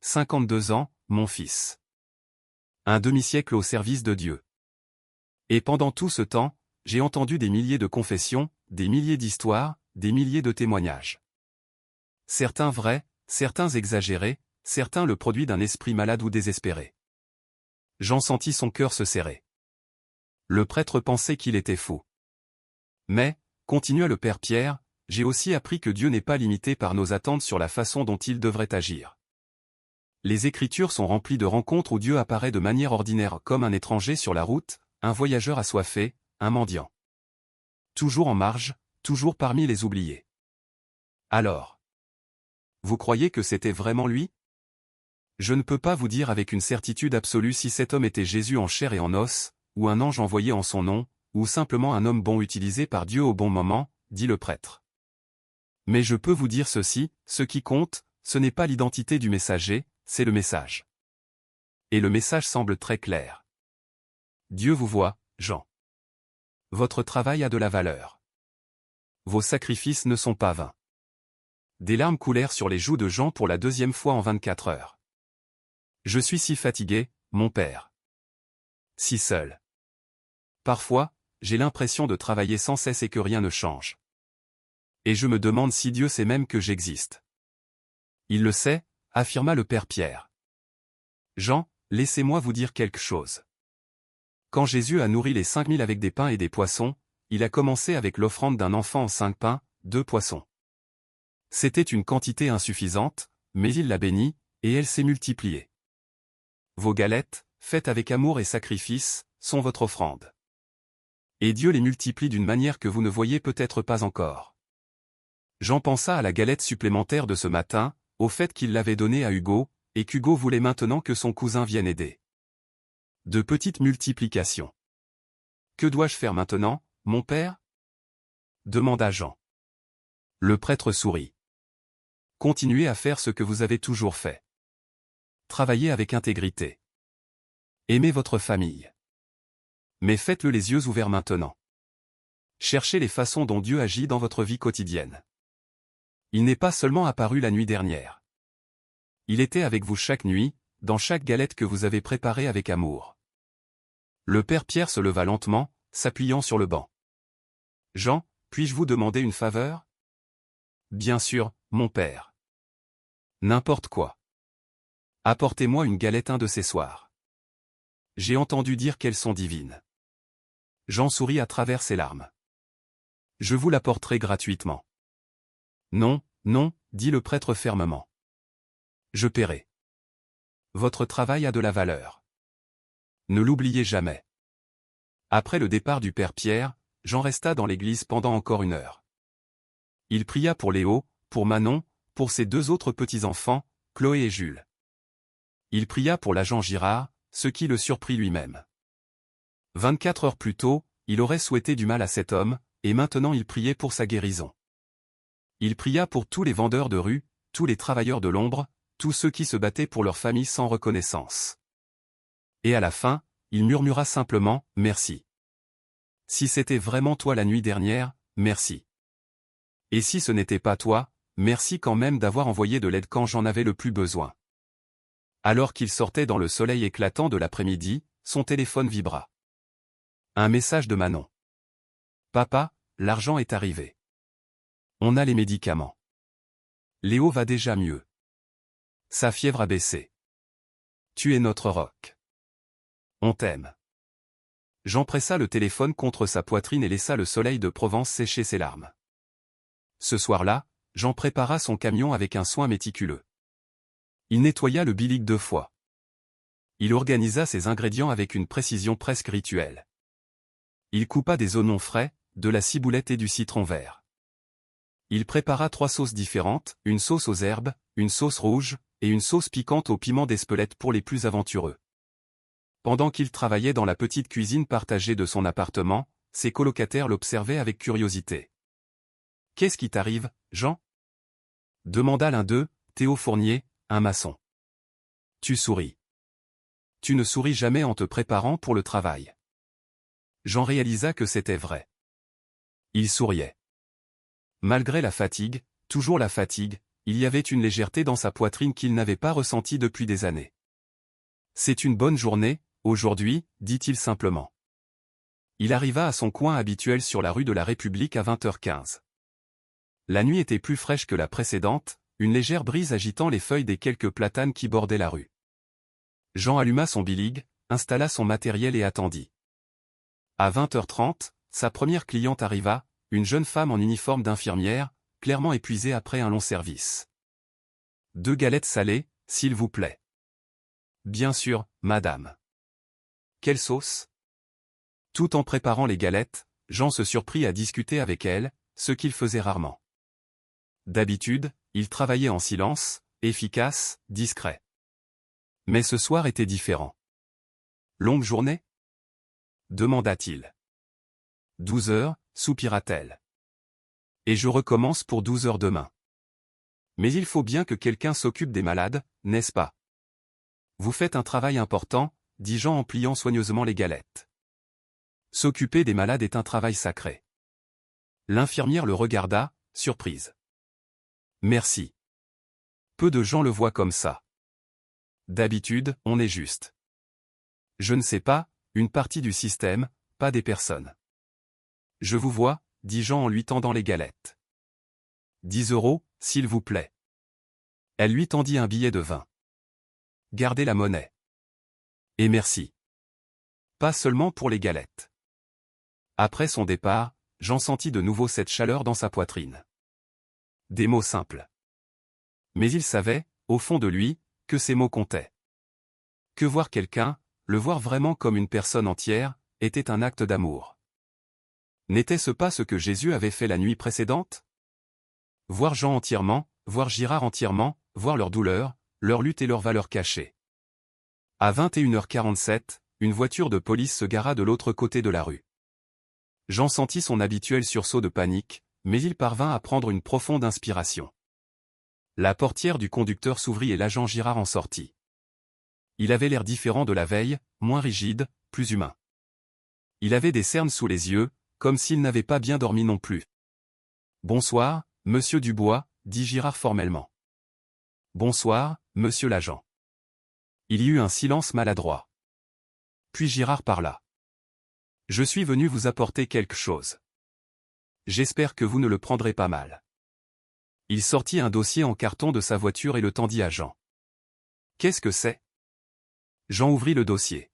52 ans, mon fils. Un demi-siècle au service de Dieu. Et pendant tout ce temps, j'ai entendu des milliers de confessions, des milliers d'histoires, des milliers de témoignages. Certains vrais, certains exagérés, certains le produit d'un esprit malade ou désespéré. Jean sentit son cœur se serrer. Le prêtre pensait qu'il était fou. Mais, continua le père Pierre, j'ai aussi appris que Dieu n'est pas limité par nos attentes sur la façon dont il devrait agir. Les Écritures sont remplies de rencontres où Dieu apparaît de manière ordinaire comme un étranger sur la route, un voyageur assoiffé, un mendiant. Toujours en marge, toujours parmi les oubliés. Alors, vous croyez que c'était vraiment lui? Je ne peux pas vous dire avec une certitude absolue si cet homme était Jésus en chair et en os, ou un ange envoyé en son nom, ou simplement un homme bon utilisé par Dieu au bon moment, dit le prêtre. Mais je peux vous dire ceci, ce qui compte, ce n'est pas l'identité du messager, c'est le message. Et le message semble très clair. Dieu vous voit, Jean. Votre travail a de la valeur. Vos sacrifices ne sont pas vains. Des larmes coulèrent sur les joues de Jean pour la deuxième fois en 24 heures. Je suis si fatigué, mon père. Si seul. Parfois, j'ai l'impression de travailler sans cesse et que rien ne change. Et je me demande si Dieu sait même que j'existe. Il le sait, affirma le père Pierre. Jean, laissez-moi vous dire quelque chose. Quand Jésus a nourri les 5000 avec des pains et des poissons, il a commencé avec l'offrande d'un enfant en 5 pains, 2 poissons. C'était une quantité insuffisante, mais il l'a bénie, et elle s'est multipliée. Vos galettes, faites avec amour et sacrifice, sont votre offrande. Et Dieu les multiplie d'une manière que vous ne voyez peut-être pas encore. Jean pensa à la galette supplémentaire de ce matin, au fait qu'il l'avait donnée à Hugo, et qu'Hugo voulait maintenant que son cousin vienne aider. De petites multiplications. Que dois-je faire maintenant, mon père ? Demanda Jean. Le prêtre sourit. Continuez à faire ce que vous avez toujours fait. Travaillez avec intégrité. Aimez votre famille. Mais faites-le les yeux ouverts maintenant. Cherchez les façons dont Dieu agit dans votre vie quotidienne. Il n'est pas seulement apparu la nuit dernière. Il était avec vous chaque nuit, dans chaque galette que vous avez préparée avec amour. Le père Pierre se leva lentement, s'appuyant sur le banc. Jean, puis-je vous demander une faveur ? Bien sûr, mon père. N'importe quoi. Apportez-moi une galette un de ces soirs. J'ai entendu dire qu'elles sont divines. Jean sourit à travers ses larmes. Je vous l'apporterai gratuitement. Non, non, dit le prêtre fermement. Je paierai. Votre travail a de la valeur. Ne l'oubliez jamais. Après le départ du père Pierre, Jean resta dans l'église pendant encore 1 heure. Il pria pour Léo, pour Manon, pour ses 2 autres petits-enfants, Chloé et Jules. Il pria pour l'agent Girard, ce qui le surprit lui-même. 24 heures plus tôt, il aurait souhaité du mal à cet homme, et maintenant il priait pour sa guérison. Il pria pour tous les vendeurs de rue, tous les travailleurs de l'ombre, tous ceux qui se battaient pour leur famille sans reconnaissance. Et à la fin, il murmura simplement « Merci. Si c'était vraiment toi la nuit dernière, merci. Et si ce n'était pas toi, merci quand même d'avoir envoyé de l'aide quand j'en avais le plus besoin. » Alors qu'il sortait dans le soleil éclatant de l'après-midi, son téléphone vibra. Un message de Manon. Papa, l'argent est arrivé. On a les médicaments. Léo va déjà mieux. Sa fièvre a baissé. Tu es notre roc. On t'aime. Jean pressa le téléphone contre sa poitrine et laissa le soleil de Provence sécher ses larmes. Ce soir-là, Jean prépara son camion avec un soin méticuleux. Il nettoya le bilic 2 fois. Il organisa ses ingrédients avec une précision presque rituelle. Il coupa des oignons frais, de la ciboulette et du citron vert. Il prépara 3 sauces différentes, une sauce aux herbes, une sauce rouge, et une sauce piquante au piment d'Espelette pour les plus aventureux. Pendant qu'il travaillait dans la petite cuisine partagée de son appartement, ses colocataires l'observaient avec curiosité. « Qu'est-ce qui t'arrive, Jean ?» demanda l'un d'eux, Théo Fournier, un maçon. Tu souris. Tu ne souris jamais en te préparant pour le travail. Jean réalisa que c'était vrai. Il souriait. Malgré la fatigue, toujours la fatigue, il y avait une légèreté dans sa poitrine qu'il n'avait pas ressentie depuis des années. C'est une bonne journée, aujourd'hui, dit-il simplement. Il arriva à son coin habituel sur la rue de la République à 20h15. La nuit était plus fraîche que la précédente, une légère brise agitant les feuilles des quelques platanes qui bordaient la rue. Jean alluma son bilic, installa son matériel et attendit. À 20h30, sa première cliente arriva, une jeune femme en uniforme d'infirmière, clairement épuisée après un long service. 2 galettes salées, s'il vous plaît. Bien sûr, madame. Quelle sauce ? Tout en préparant les galettes, Jean se surprit à discuter avec elle, ce qu'il faisait rarement. D'habitude, il travaillait en silence, efficace, discret. Mais ce soir était différent. Longue journée ? Demanda-t-il. 12 heures, soupira-t-elle. Et je recommence pour 12 heures demain. Mais il faut bien que quelqu'un s'occupe des malades, n'est-ce pas? Vous faites un travail important, dit Jean en pliant soigneusement les galettes. S'occuper des malades est un travail sacré. L'infirmière le regarda, surprise. Merci. Peu de gens le voient comme ça. D'habitude, on est juste. Je ne sais pas, une partie du système, pas des personnes. Je vous vois, dit Jean en lui tendant les galettes. 10 €, s'il vous plaît. Elle lui tendit un billet de 20. Gardez la monnaie. Et merci. Pas seulement pour les galettes. Après son départ, Jean sentit de nouveau cette chaleur dans sa poitrine. Des mots simples. Mais il savait, au fond de lui, que ces mots comptaient. Que voir quelqu'un, le voir vraiment comme une personne entière, était un acte d'amour. N'était-ce pas ce que Jésus avait fait la nuit précédente? Voir Jean entièrement, voir Girard entièrement, voir leur douleur, leur lutte et leur valeur cachée. À 21h47, une voiture de police se gara de l'autre côté de la rue. Jean sentit son habituel sursaut de panique, mais il parvint à prendre une profonde inspiration. La portière du conducteur s'ouvrit et l'agent Girard en sortit. Il avait l'air différent de la veille, moins rigide, plus humain. Il avait des cernes sous les yeux, comme s'il n'avait pas bien dormi non plus. « Bonsoir, monsieur Dubois », dit Girard formellement. « Bonsoir, monsieur l'agent. » Il y eut un silence maladroit. Puis Girard parla. « Je suis venu vous apporter quelque chose. J'espère que vous ne le prendrez pas mal. » Il sortit un dossier en carton de sa voiture et le tendit à Jean. « Qu'est-ce que c'est ?» Jean ouvrit le dossier.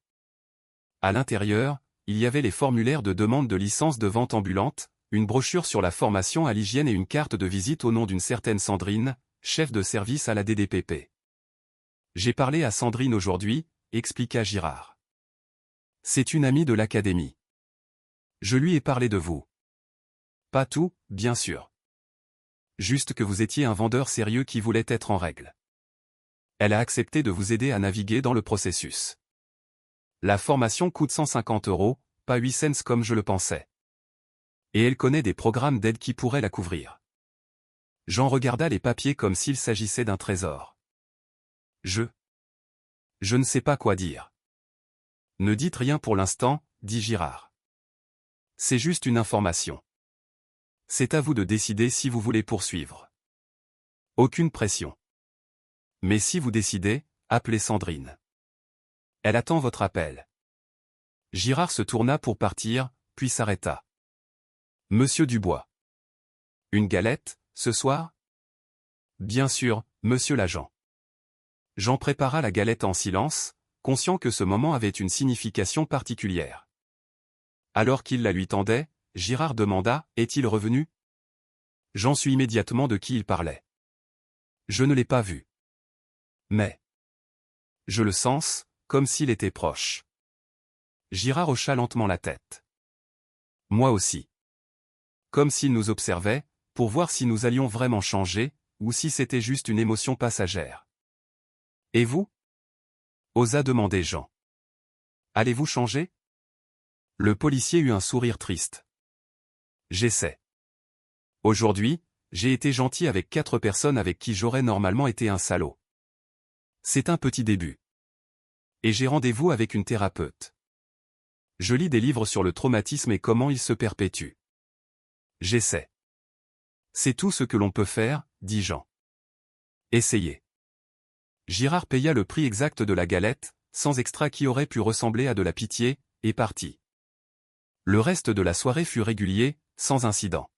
À l'intérieur, il y avait les formulaires de demande de licence de vente ambulante, une brochure sur la formation à l'hygiène et une carte de visite au nom d'une certaine Sandrine, chef de service à la DDPP. « J'ai parlé à Sandrine aujourd'hui, » expliqua Girard. « C'est une amie de l'académie. Je lui ai parlé de vous. Pas tout, bien sûr. Juste que vous étiez un vendeur sérieux qui voulait être en règle. Elle a accepté de vous aider à naviguer dans le processus. La formation coûte 150 €, pas 8 cents comme je le pensais. Et elle connaît des programmes d'aide qui pourraient la couvrir. » Jean regarda les papiers comme s'il s'agissait d'un trésor. Je ne sais pas quoi dire. Ne dites rien pour l'instant, dit Girard. C'est juste une information. C'est à vous de décider si vous voulez poursuivre. Aucune pression. Mais si vous décidez, appelez Sandrine. Elle attend votre appel. Girard se tourna pour partir, puis s'arrêta. Monsieur Dubois. Une galette, ce soir? Bien sûr, monsieur l'agent. Jean prépara la galette en silence, conscient que ce moment avait une signification particulière. Alors qu'il la lui tendait, Girard demanda, est-il revenu? Jean sut immédiatement de qui il parlait. Je ne l'ai pas vu. Mais je le sens, comme s'il était proche. Girard hocha lentement la tête. Moi aussi. Comme s'il nous observait, pour voir si nous allions vraiment changer, ou si c'était juste une émotion passagère. Et vous? Osa demander Jean. Allez-vous changer? Le policier eut un sourire triste. J'essaie. Aujourd'hui, j'ai été gentil avec 4 personnes avec qui j'aurais normalement été un salaud. C'est un petit début. Et j'ai rendez-vous avec une thérapeute. Je lis des livres sur le traumatisme et comment il se perpétue. J'essaie. C'est tout ce que l'on peut faire, dit Jean. Essayez. Girard paya le prix exact de la galette, sans extra qui aurait pu ressembler à de la pitié, et partit. Le reste de la soirée fut régulier, sans incident.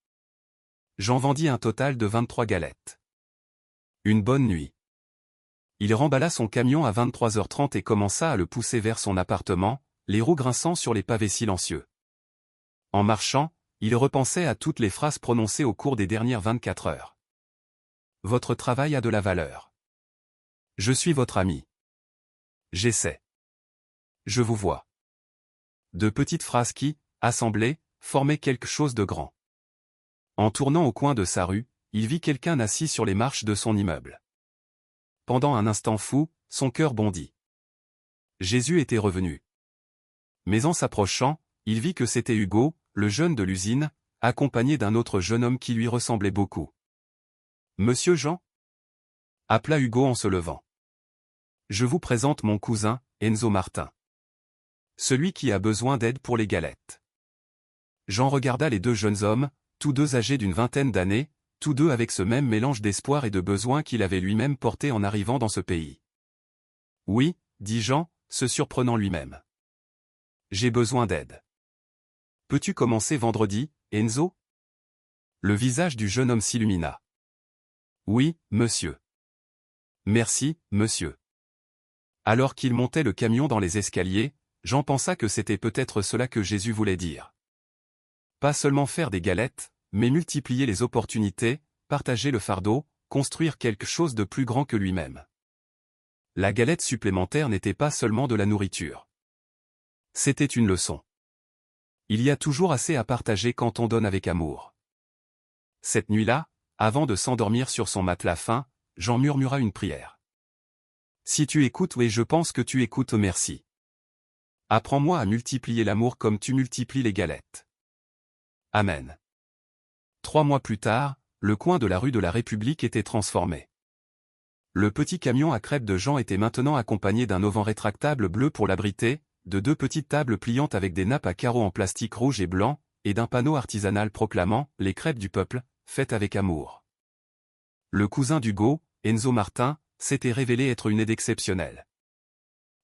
Jean vendit un total de 23 galettes. Une bonne nuit. Il remballa son camion à 23h30 et commença à le pousser vers son appartement, les roues grinçant sur les pavés silencieux. En marchant, il repensait à toutes les phrases prononcées au cours des dernières 24 heures. Votre travail a de la valeur. Je suis votre ami. J'essaie. Je vous vois. De petites phrases qui, assemblées, formaient quelque chose de grand. En tournant au coin de sa rue, il vit quelqu'un assis sur les marches de son immeuble. Pendant un instant fou, son cœur bondit. Jésus était revenu. Mais en s'approchant, il vit que c'était Hugo, le jeune de l'usine, accompagné d'un autre jeune homme qui lui ressemblait beaucoup. « Monsieur Jean » appela Hugo en se levant. « Je vous présente mon cousin, Enzo Martin. Celui qui a besoin d'aide pour les galettes. » Jean regarda les deux jeunes hommes, tous deux âgés d'une vingtaine d'années, tous deux avec ce même mélange d'espoir et de besoin qu'il avait lui-même porté en arrivant dans ce pays. « Oui, » dit Jean, se surprenant lui-même. « J'ai besoin d'aide. Peux-tu commencer vendredi, Enzo ?» Le visage du jeune homme s'illumina. « Oui, monsieur. »« Merci, monsieur. » Alors qu'il montait le camion dans les escaliers, Jean pensa que c'était peut-être cela que Jésus voulait dire. Pas seulement faire des galettes, mais multiplier les opportunités, partager le fardeau, construire quelque chose de plus grand que lui-même. La galette supplémentaire n'était pas seulement de la nourriture. C'était une leçon. Il y a toujours assez à partager quand on donne avec amour. Cette nuit-là, avant de s'endormir sur son matelas fin, Jean murmura une prière. Si tu écoutes, oui, je pense que tu écoutes, merci. Apprends-moi à multiplier l'amour comme tu multiplies les galettes. Amen. 3 mois plus tard, le coin de la rue de la République était transformé. Le petit camion à crêpes de Jean était maintenant accompagné d'un auvent rétractable bleu pour l'abriter, de 2 petites tables pliantes avec des nappes à carreaux en plastique rouge et blanc, et d'un panneau artisanal proclamant « Les crêpes du peuple, faites avec amour ». Le cousin d'Hugo, Enzo Martin, s'était révélé être une aide exceptionnelle.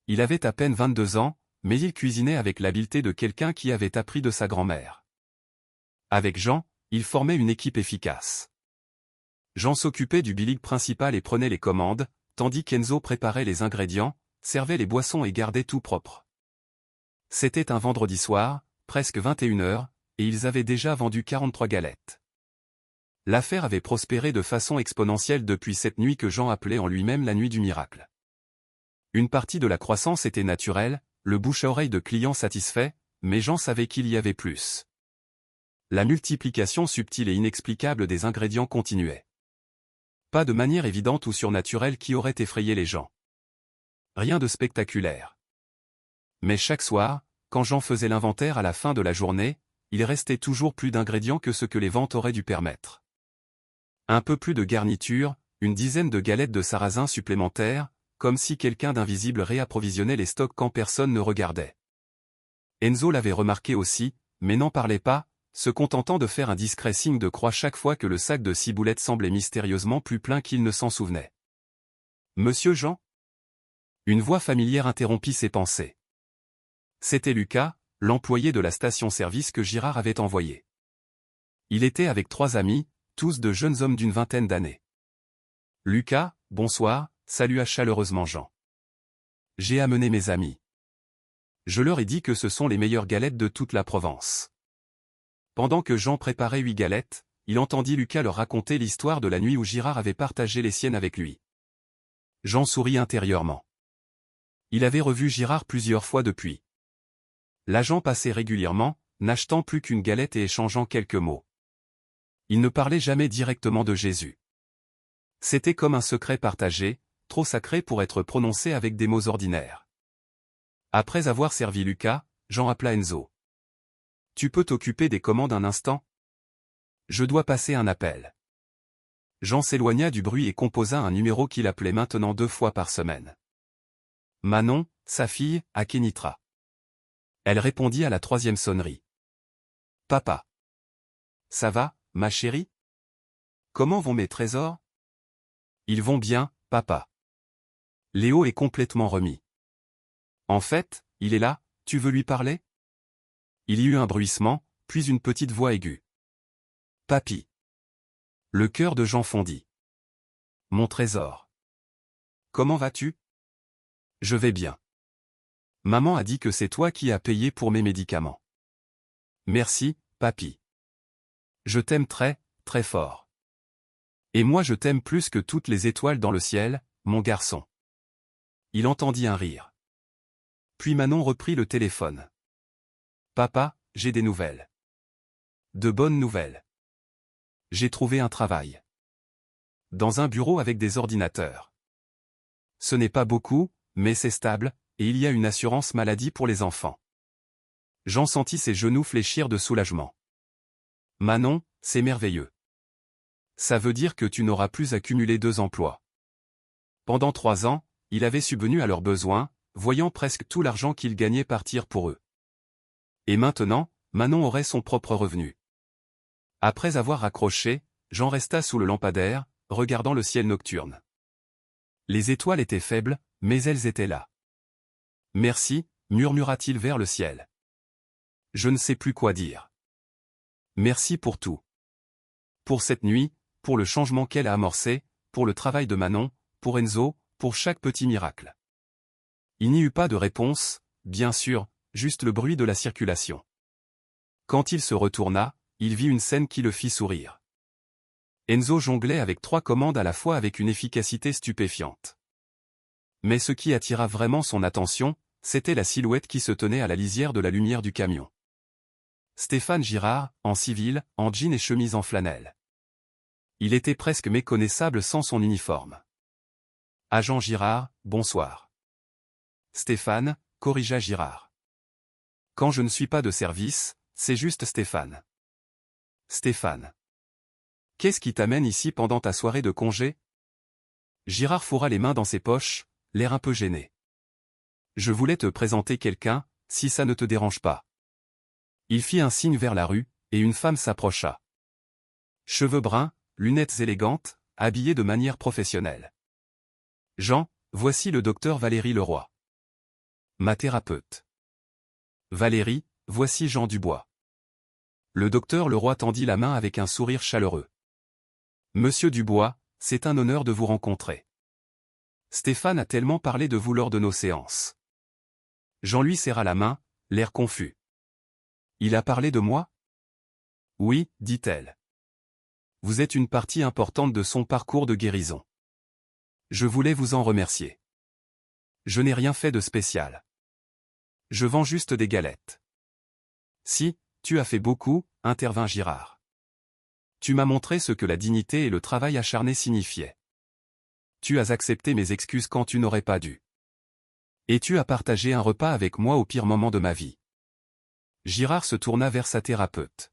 Il avait à peine 22 ans, mais il cuisinait avec l'habileté de quelqu'un qui avait appris de sa grand-mère. Avec Jean, il formait une équipe efficace. Jean s'occupait du bilig principal et prenait les commandes, tandis qu'Enzo préparait les ingrédients, servait les boissons et gardait tout propre. C'était un vendredi soir, presque 21h, et ils avaient déjà vendu 43 galettes. L'affaire avait prospéré de façon exponentielle depuis cette nuit que Jean appelait en lui-même la nuit du miracle. Une partie de la croissance était naturelle, le bouche-à-oreille de clients satisfaits, mais Jean savait qu'il y avait plus. La multiplication subtile et inexplicable des ingrédients continuait. Pas de manière évidente ou surnaturelle qui aurait effrayé les gens. Rien de spectaculaire. Mais chaque soir, quand Jean faisait l'inventaire à la fin de la journée, il restait toujours plus d'ingrédients que ce que les ventes auraient dû permettre. Un peu plus de garniture, une dizaine de galettes de sarrasin supplémentaires, comme si quelqu'un d'invisible réapprovisionnait les stocks quand personne ne regardait. Enzo l'avait remarqué aussi, mais n'en parlait pas, se contentant de faire un discret signe de croix chaque fois que le sac de ciboulettes semblait mystérieusement plus plein qu'il ne s'en souvenait. « Monsieur Jean ?» Une voix familière interrompit ses pensées. C'était Lucas, l'employé de la station-service que Girard avait envoyé. Il était avec 3 amis, tous de jeunes hommes d'une vingtaine d'années. « Lucas, bonsoir », salua chaleureusement Jean. « J'ai amené mes amis. Je leur ai dit que ce sont les meilleures galettes de toute la Provence. » Pendant que Jean préparait 8 galettes, il entendit Lucas leur raconter l'histoire de la nuit où Girard avait partagé les siennes avec lui. Jean sourit intérieurement. Il avait revu Girard plusieurs fois depuis. L'agent passait régulièrement, n'achetant plus qu'une galette et échangeant quelques mots. Il ne parlait jamais directement de Jésus. C'était comme un secret partagé, trop sacré pour être prononcé avec des mots ordinaires. Après avoir servi Lucas, Jean appela Enzo. « Tu peux t'occuper des commandes un instant ? Je dois passer un appel. » Jean s'éloigna du bruit et composa un numéro qu'il appelait maintenant 2 fois par semaine. Manon, sa fille, à Kenitra. Elle répondit à la 3e sonnerie. « Papa. Ça va, ma chérie ? Comment vont mes trésors ? » Ils vont bien, papa. Léo est complètement remis. En fait, il est là, tu veux lui parler ? Il y eut un bruissement, puis une petite voix aiguë. Papy. Le cœur de Jean fondit. Mon trésor. Comment vas-tu ? Je vais bien. Maman a dit que c'est toi qui as payé pour mes médicaments. Merci, papy. Je t'aime très, très fort. Et moi je t'aime plus que toutes les étoiles dans le ciel, mon garçon. Il entendit un rire. Puis Manon reprit le téléphone. Papa, j'ai des nouvelles. De bonnes nouvelles. J'ai trouvé un travail. Dans un bureau avec des ordinateurs. Ce n'est pas beaucoup, mais c'est stable, et il y a une assurance maladie pour les enfants. Jean sentit ses genoux fléchir de soulagement. Manon, c'est merveilleux. Ça veut dire que tu n'auras plus à cumuler 2 emplois. Pendant 3 ans, il avait subvenu à leurs besoins, voyant presque tout l'argent qu'il gagnait partir pour eux. Et maintenant, Manon aurait son propre revenu. Après avoir raccroché, Jean resta sous le lampadaire, regardant le ciel nocturne. Les étoiles étaient faibles, mais elles étaient là. Merci, murmura-t-il vers le ciel. Je ne sais plus quoi dire. Merci pour tout. Pour cette nuit, pour le changement qu'elle a amorcé, pour le travail de Manon, pour Enzo, pour chaque petit miracle. Il n'y eut pas de réponse, bien sûr, juste le bruit de la circulation. Quand il se retourna, il vit une scène qui le fit sourire. Enzo jonglait avec 3 commandes à la fois avec une efficacité stupéfiante. Mais ce qui attira vraiment son attention, c'était la silhouette qui se tenait à la lisière de la lumière du camion. Stéphane Girard, en civil, en jean et chemise en flanelle. Il était presque méconnaissable sans son uniforme. Agent Girard, bonsoir. Stéphane, corrigea Girard. Quand je ne suis pas de service, c'est juste Stéphane. Stéphane. Qu'est-ce qui t'amène ici pendant ta soirée de congé? Girard fourra les mains dans ses poches, l'air un peu gêné. Je voulais te présenter quelqu'un, si ça ne te dérange pas. Il fit un signe vers la rue, et une femme s'approcha. Cheveux bruns, lunettes élégantes, habillée de manière professionnelle. Jean, voici le docteur Valérie Leroy. Ma thérapeute. Valérie, voici Jean Dubois. Le docteur Leroy tendit la main avec un sourire chaleureux. Monsieur Dubois, c'est un honneur de vous rencontrer. Stéphane a tellement parlé de vous lors de nos séances. Jean lui serra la main, l'air confus. Il a parlé de moi? Oui, dit-elle. Vous êtes une partie importante de son parcours de guérison. Je voulais vous en remercier. Je n'ai rien fait de spécial. Je vends juste des galettes. Si, tu as fait beaucoup, intervint Girard. Tu m'as montré ce que la dignité et le travail acharné signifiaient. Tu as accepté mes excuses quand tu n'aurais pas dû. Et tu as partagé un repas avec moi au pire moment de ma vie. Girard se tourna vers sa thérapeute.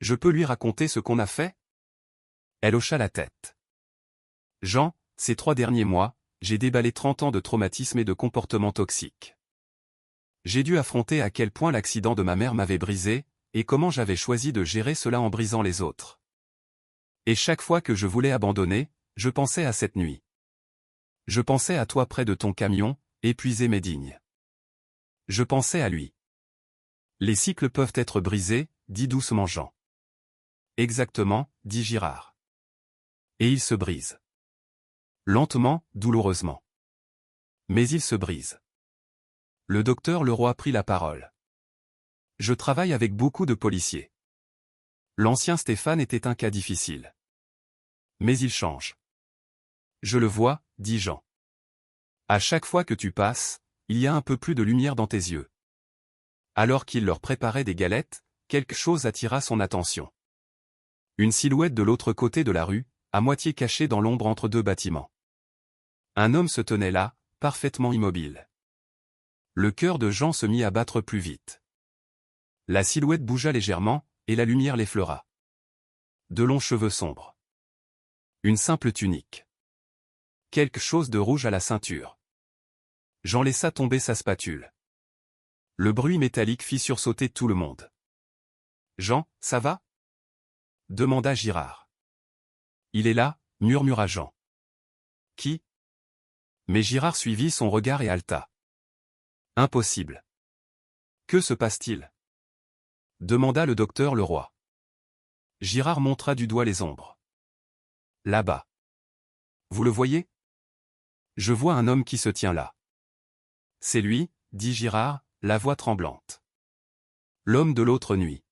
Je peux lui raconter ce qu'on a fait? Elle hocha la tête. Jean, ces 3 derniers mois, j'ai déballé 30 ans de traumatisme et de comportements toxiques. J'ai dû affronter à quel point l'accident de ma mère m'avait brisé, et comment j'avais choisi de gérer cela en brisant les autres. Et chaque fois que je voulais abandonner, je pensais à cette nuit. Je pensais à toi près de ton camion, épuisé mais digne. Je pensais à lui. Les cycles peuvent être brisés, dit doucement Jean. Exactement, dit Girard. Et ils se brisent. Lentement, douloureusement. Mais ils se brisent. Le docteur Leroy prit la parole. Je travaille avec beaucoup de policiers. L'ancien Stéphane était un cas difficile. Mais il change. Je le vois, dit Jean. À chaque fois que tu passes, il y a un peu plus de lumière dans tes yeux. Alors qu'il leur préparait des galettes, quelque chose attira son attention. Une silhouette de l'autre côté de la rue, à moitié cachée dans l'ombre entre 2 bâtiments. Un homme se tenait là, parfaitement immobile. Le cœur de Jean se mit à battre plus vite. La silhouette bougea légèrement, et la lumière l'effleura. De longs cheveux sombres. Une simple tunique. Quelque chose de rouge à la ceinture. Jean laissa tomber sa spatule. Le bruit métallique fit sursauter tout le monde. Jean, ça va? Demanda Girard. Il est là, murmura Jean. Qui? Mais Girard suivit son regard et haleta. Impossible. Que se passe-t-il? Demanda le docteur Leroy. Girard montra du doigt les ombres. Là-bas. Vous le voyez? Je vois un homme qui se tient là. C'est lui, dit Girard, la voix tremblante. L'homme de l'autre nuit.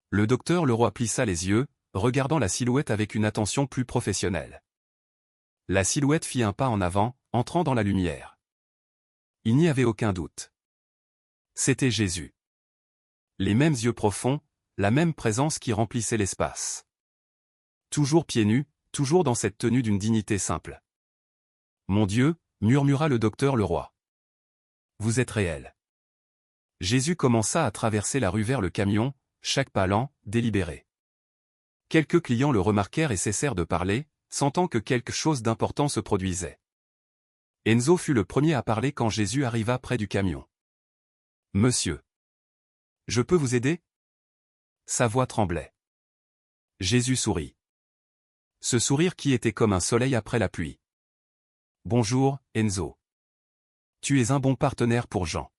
Le docteur Leroy plissa les yeux, regardant la silhouette avec une attention plus professionnelle. La silhouette fit un pas en avant, entrant dans la lumière. Il n'y avait aucun doute. C'était Jésus. Les mêmes yeux profonds, la même présence qui remplissait l'espace. Toujours pieds nus, toujours dans cette tenue d'une dignité simple. Mon Dieu, murmura le docteur Leroy. Vous êtes réel. Jésus commença à traverser la rue vers le camion, chaque pas lent, délibéré. Quelques clients le remarquèrent et cessèrent de parler, sentant que quelque chose d'important se produisait. Enzo fut le premier à parler quand Jésus arriva près du camion. « Monsieur. Je peux vous aider ?» Sa voix tremblait. Jésus sourit. Ce sourire qui était comme un soleil après la pluie. « Bonjour, Enzo. Tu es un bon partenaire pour Jean.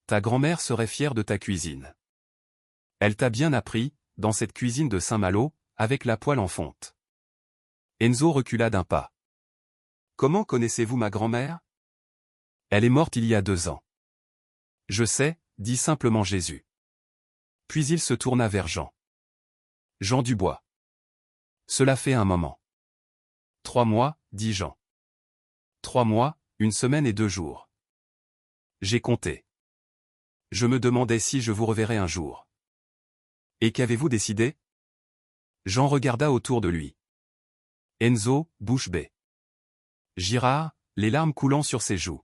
Ta grand-mère serait fière de ta cuisine. Elle t'a bien appris, dans cette cuisine de Saint-Malo, avec la poêle en fonte. » Enzo recula d'un pas. « Comment connaissez-vous ma grand-mère ? Elle est morte il y a 2 ans. » « Je sais, » dit simplement Jésus. Puis il se tourna vers Jean. « Jean Dubois. Cela fait un moment. »« 3 mois, » dit Jean. « 3 mois, 1 semaine et 2 jours. » J'ai compté. Je me demandais si je vous reverrais un jour. « Et qu'avez-vous décidé ?» Jean regarda autour de lui. Enzo, bouche bée. Girard, les larmes coulant sur ses joues.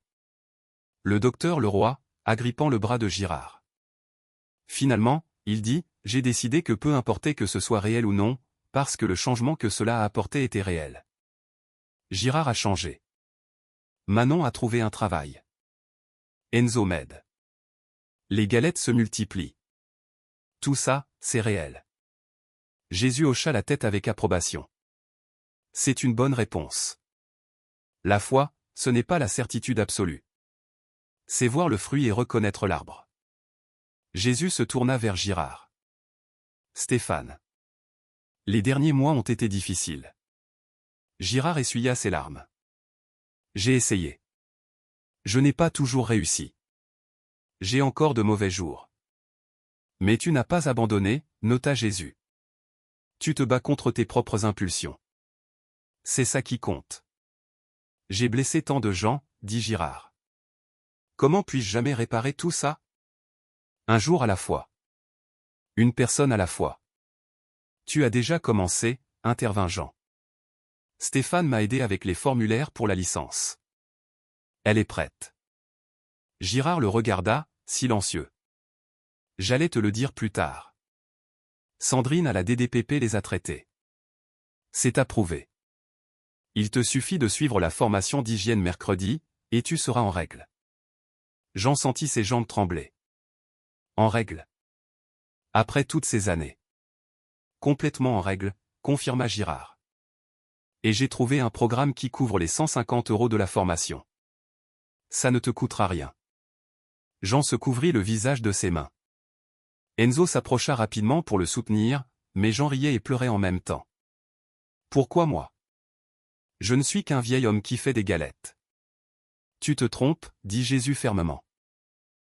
Le docteur Leroy, agrippant le bras de Girard. Finalement, il dit, « J'ai décidé que peu importait que ce soit réel ou non, parce que le changement que cela a apporté était réel. » Girard a changé. Manon a trouvé un travail. Enzo m'aide. Les galettes se multiplient. Tout ça, c'est réel. Jésus hocha la tête avec approbation. C'est une bonne réponse. La foi, ce n'est pas la certitude absolue. C'est voir le fruit et reconnaître l'arbre. Jésus se tourna vers Girard. Stéphane. Les derniers mois ont été difficiles. Girard essuya ses larmes. J'ai essayé. Je n'ai pas toujours réussi. J'ai encore de mauvais jours. Mais tu n'as pas abandonné, nota Jésus. Tu te bats contre tes propres impulsions. C'est ça qui compte. J'ai blessé tant de gens, dit Girard. Comment puis-je jamais réparer tout ça? Un jour à la fois. Une personne à la fois. Tu as déjà commencé, intervint Jean. Stéphane m'a aidé avec les formulaires pour la licence. Elle est prête. Girard le regarda, silencieux. J'allais te le dire plus tard. Sandrine à la DDPP les a traités. C'est approuvé. Il te suffit de suivre la formation d'hygiène mercredi, et tu seras en règle. Jean sentit ses jambes trembler. En règle. Après toutes ces années. Complètement en règle, confirma Girard. Et j'ai trouvé un programme qui couvre les 150 € de la formation. Ça ne te coûtera rien. Jean se couvrit le visage de ses mains. Enzo s'approcha rapidement pour le soutenir, mais Jean riait et pleurait en même temps. Pourquoi moi? Je ne suis qu'un vieil homme qui fait des galettes. Tu te trompes, dit Jésus fermement.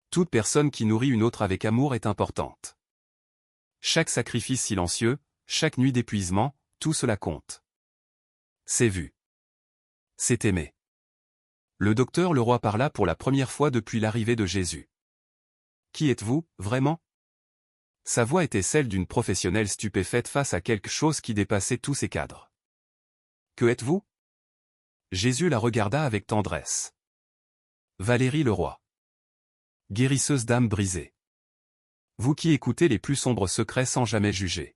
Toute personne qui nourrit une autre avec amour est importante. Chaque sacrifice silencieux, chaque nuit d'épuisement, tout cela compte. C'est vu. C'est aimé. Le docteur Leroy parla pour la première fois depuis l'arrivée de Jésus. Qui êtes-vous, vraiment? Sa voix était celle d'une professionnelle stupéfaite face à quelque chose qui dépassait tous ses cadres. Que êtes-vous? Jésus la regarda avec tendresse. Valérie Leroy. Guérisseuse d'âme brisée. Vous qui écoutez les plus sombres secrets sans jamais juger.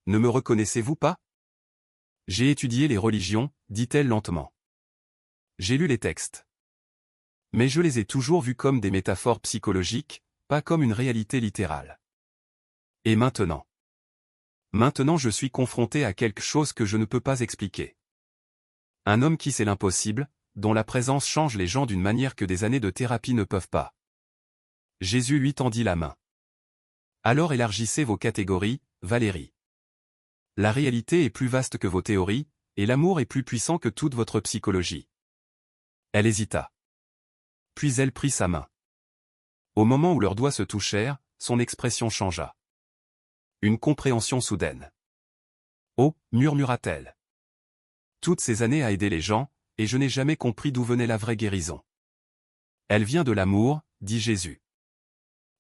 Ne me reconnaissez-vous pas? J'ai étudié les religions, dit-elle lentement. J'ai lu les textes. Mais je les ai toujours vus comme des métaphores psychologiques, pas comme une réalité littérale. Et maintenant? Maintenant je suis confronté à quelque chose que je ne peux pas expliquer. Un homme qui sait l'impossible, dont la présence change les gens d'une manière que des années de thérapie ne peuvent pas. Jésus lui tendit la main. Alors élargissez vos catégories, Valérie. La réalité est plus vaste que vos théories, et l'amour est plus puissant que toute votre psychologie. Elle hésita. Puis elle prit sa main. Au moment où leurs doigts se touchèrent, son expression changea. Une compréhension soudaine. Oh, murmura-t-elle. Toutes ces années à aider les gens, et je n'ai jamais compris d'où venait la vraie guérison. Elle vient de l'amour, dit Jésus.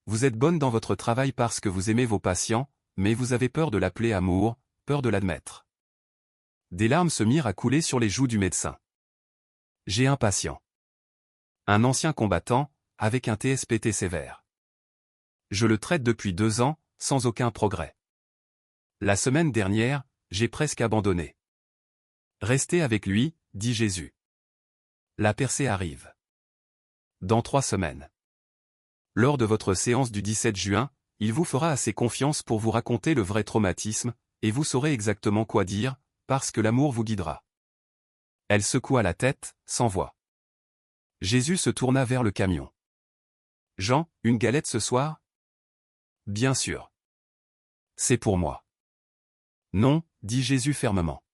Vous êtes bonne dans votre travail parce que vous aimez vos patients, mais vous avez peur de l'appeler amour, peur de l'admettre. Des larmes se mirent à couler sur les joues du médecin. J'ai un patient. Un ancien combattant, avec un TSPT sévère. Je le traite depuis 2 ans, sans aucun progrès. La semaine dernière, j'ai presque abandonné. Restez avec lui, dit Jésus. La percée arrive. Dans 3 semaines. Lors de votre séance du 17 juin, il vous fera assez confiance pour vous raconter le vrai traumatisme, et vous saurez exactement quoi dire, parce que l'amour vous guidera. Elle secoua la tête, sans voix. Jésus se tourna vers le camion. Jean, une galette ce soir? Bien sûr. C'est pour moi. Non, dit Jésus fermement.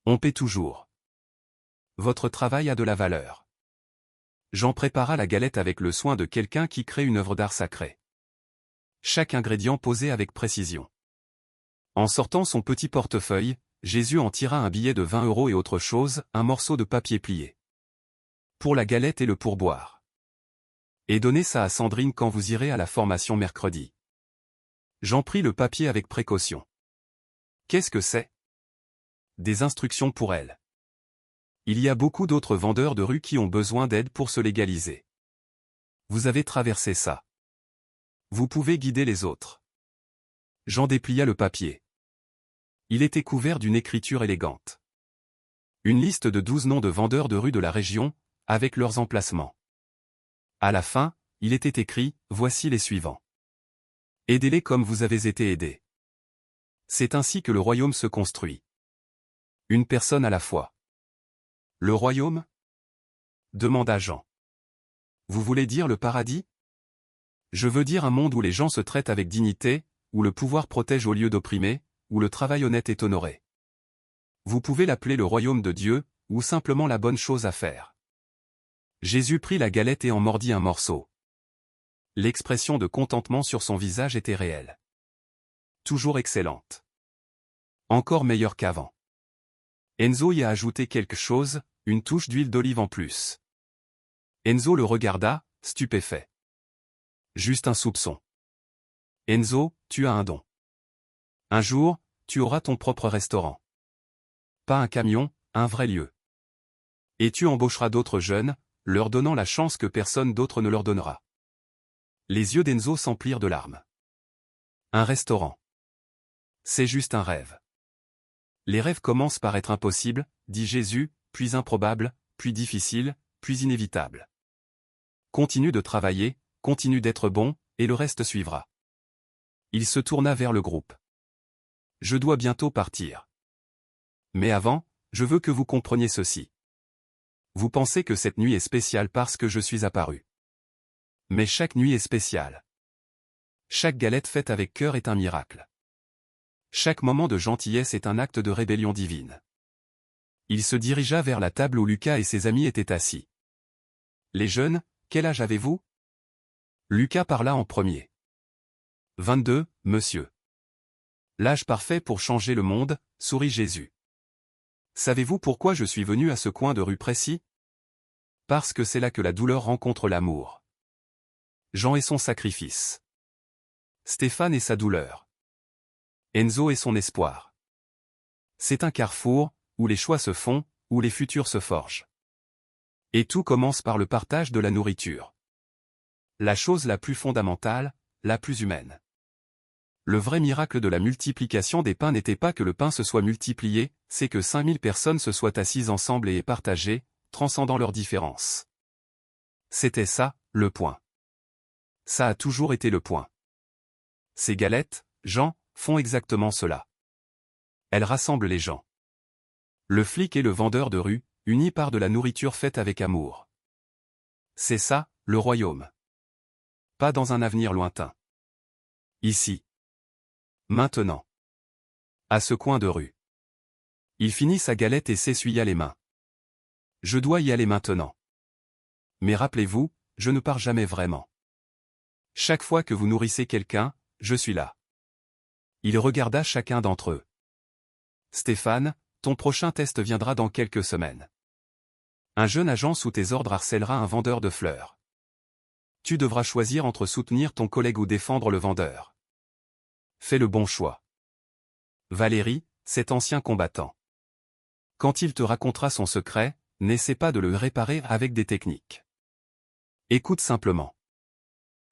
On paie toujours. Votre travail a de la valeur. Jean prépara la galette avec le soin de quelqu'un qui crée une œuvre d'art sacré. Chaque ingrédient posé avec précision. En sortant son petit portefeuille, Jésus en tira un billet de 20 € et autre chose, un morceau de papier plié. Pour la galette et le pourboire. Et donnez ça à Sandrine quand vous irez à la formation mercredi. Jean prit le papier avec précaution. Qu'est-ce que c'est? Des instructions pour elle. Il y a beaucoup d'autres vendeurs de rue qui ont besoin d'aide pour se légaliser. Vous avez traversé ça. Vous pouvez guider les autres. Jean déplia le papier. Il était couvert d'une écriture élégante. Une liste de 12 noms de vendeurs de rue de la région, avec leurs emplacements. À la fin, il était écrit, voici les suivants. Aidez-les comme vous avez été aidés. C'est ainsi que le royaume se construit. Une personne à la fois. Le royaume? Demanda Jean. Vous voulez dire le paradis? Je veux dire un monde où les gens se traitent avec dignité, où le pouvoir protège au lieu d'opprimer, où le travail honnête est honoré. Vous pouvez l'appeler le royaume de Dieu, ou simplement la bonne chose à faire. Jésus prit la galette et en mordit un morceau. L'expression de contentement sur son visage était réelle. Toujours excellente. Encore meilleure qu'avant. Enzo y a ajouté quelque chose, une touche d'huile d'olive en plus. Enzo le regarda, stupéfait. Juste un soupçon. Enzo, tu as un don. Un jour, tu auras ton propre restaurant. Pas un camion, un vrai lieu. Et tu embaucheras d'autres jeunes, leur donnant la chance que personne d'autre ne leur donnera. Les yeux d'Enzo s'emplirent de larmes. Un restaurant. C'est juste un rêve. Les rêves commencent par être impossibles, dit Jésus, puis improbables, puis difficiles, puis inévitables. Continue de travailler, continue d'être bon, et le reste suivra. Il se tourna vers le groupe. Je dois bientôt partir. Mais avant, je veux que vous compreniez ceci. Vous pensez que cette nuit est spéciale parce que je suis apparu. Mais chaque nuit est spéciale. Chaque galette faite avec cœur est un miracle. Chaque moment de gentillesse est un acte de rébellion divine. Il se dirigea vers la table où Lucas et ses amis étaient assis. Les jeunes, quel âge avez-vous? Lucas parla en premier. 22, monsieur. L'âge parfait pour changer le monde, sourit Jésus. Savez-vous pourquoi je suis venu à ce coin de rue précis? Parce que c'est là que la douleur rencontre l'amour. Jean et son sacrifice. Stéphane et sa douleur. Enzo et son espoir. C'est un carrefour, où les choix se font, où les futurs se forgent. Et tout commence par le partage de la nourriture. La chose la plus fondamentale, la plus humaine. Le vrai miracle de la multiplication des pains n'était pas que le pain se soit multiplié, c'est que 5000 personnes se soient assises ensemble et aient partagé, transcendant leurs différences. C'était ça, le point. Ça a toujours été le point. Ces galettes, Jean, font exactement cela. Elles rassemblent les gens. Le flic et le vendeur de rue, unis par de la nourriture faite avec amour. C'est ça, le royaume. Pas dans un avenir lointain. Ici. Maintenant. À ce coin de rue. Il finit sa galette et s'essuya les mains. Je dois y aller maintenant. Mais rappelez-vous, je ne pars jamais vraiment. Chaque fois que vous nourrissez quelqu'un, je suis là. Il regarda chacun d'entre eux. Stéphane, ton prochain test viendra dans quelques semaines. Un jeune agent sous tes ordres harcèlera un vendeur de fleurs. Tu devras choisir entre soutenir ton collègue ou défendre le vendeur. Fais le bon choix. Valérie, cet ancien combattant. Quand il te racontera son secret, n'essaie pas de le réparer avec des techniques. Écoute simplement.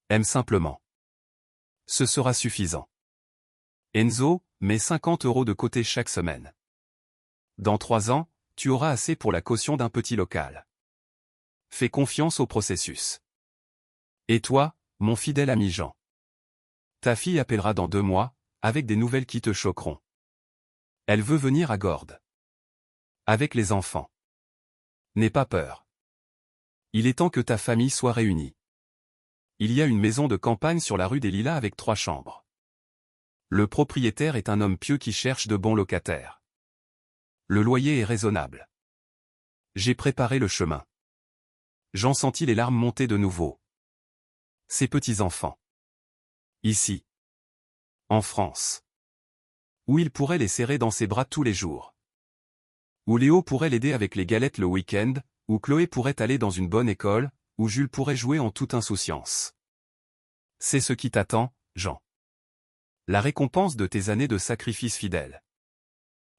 Aime simplement. Ce sera suffisant. Enzo, mets 50 € de côté chaque semaine. Dans 3 ans, tu auras assez pour la caution d'un petit local. Fais confiance au processus. Et toi, mon fidèle ami Jean? Ta fille appellera dans 2 mois, avec des nouvelles qui te choqueront. Elle veut venir à Gordes. Avec les enfants. N'aie pas peur. Il est temps que ta famille soit réunie. Il y a une maison de campagne sur la rue des Lilas avec 3 chambres. Le propriétaire est un homme pieux qui cherche de bons locataires. Le loyer est raisonnable. J'ai préparé le chemin. J'en sentis les larmes monter de nouveau. Ses petits-enfants. Ici. En France. Où il pourrait les serrer dans ses bras tous les jours. Où Léo pourrait l'aider avec les galettes le week-end, où Chloé pourrait aller dans une bonne école, où Jules pourrait jouer en toute insouciance. C'est ce qui t'attend, Jean. La récompense de tes années de sacrifice fidèle.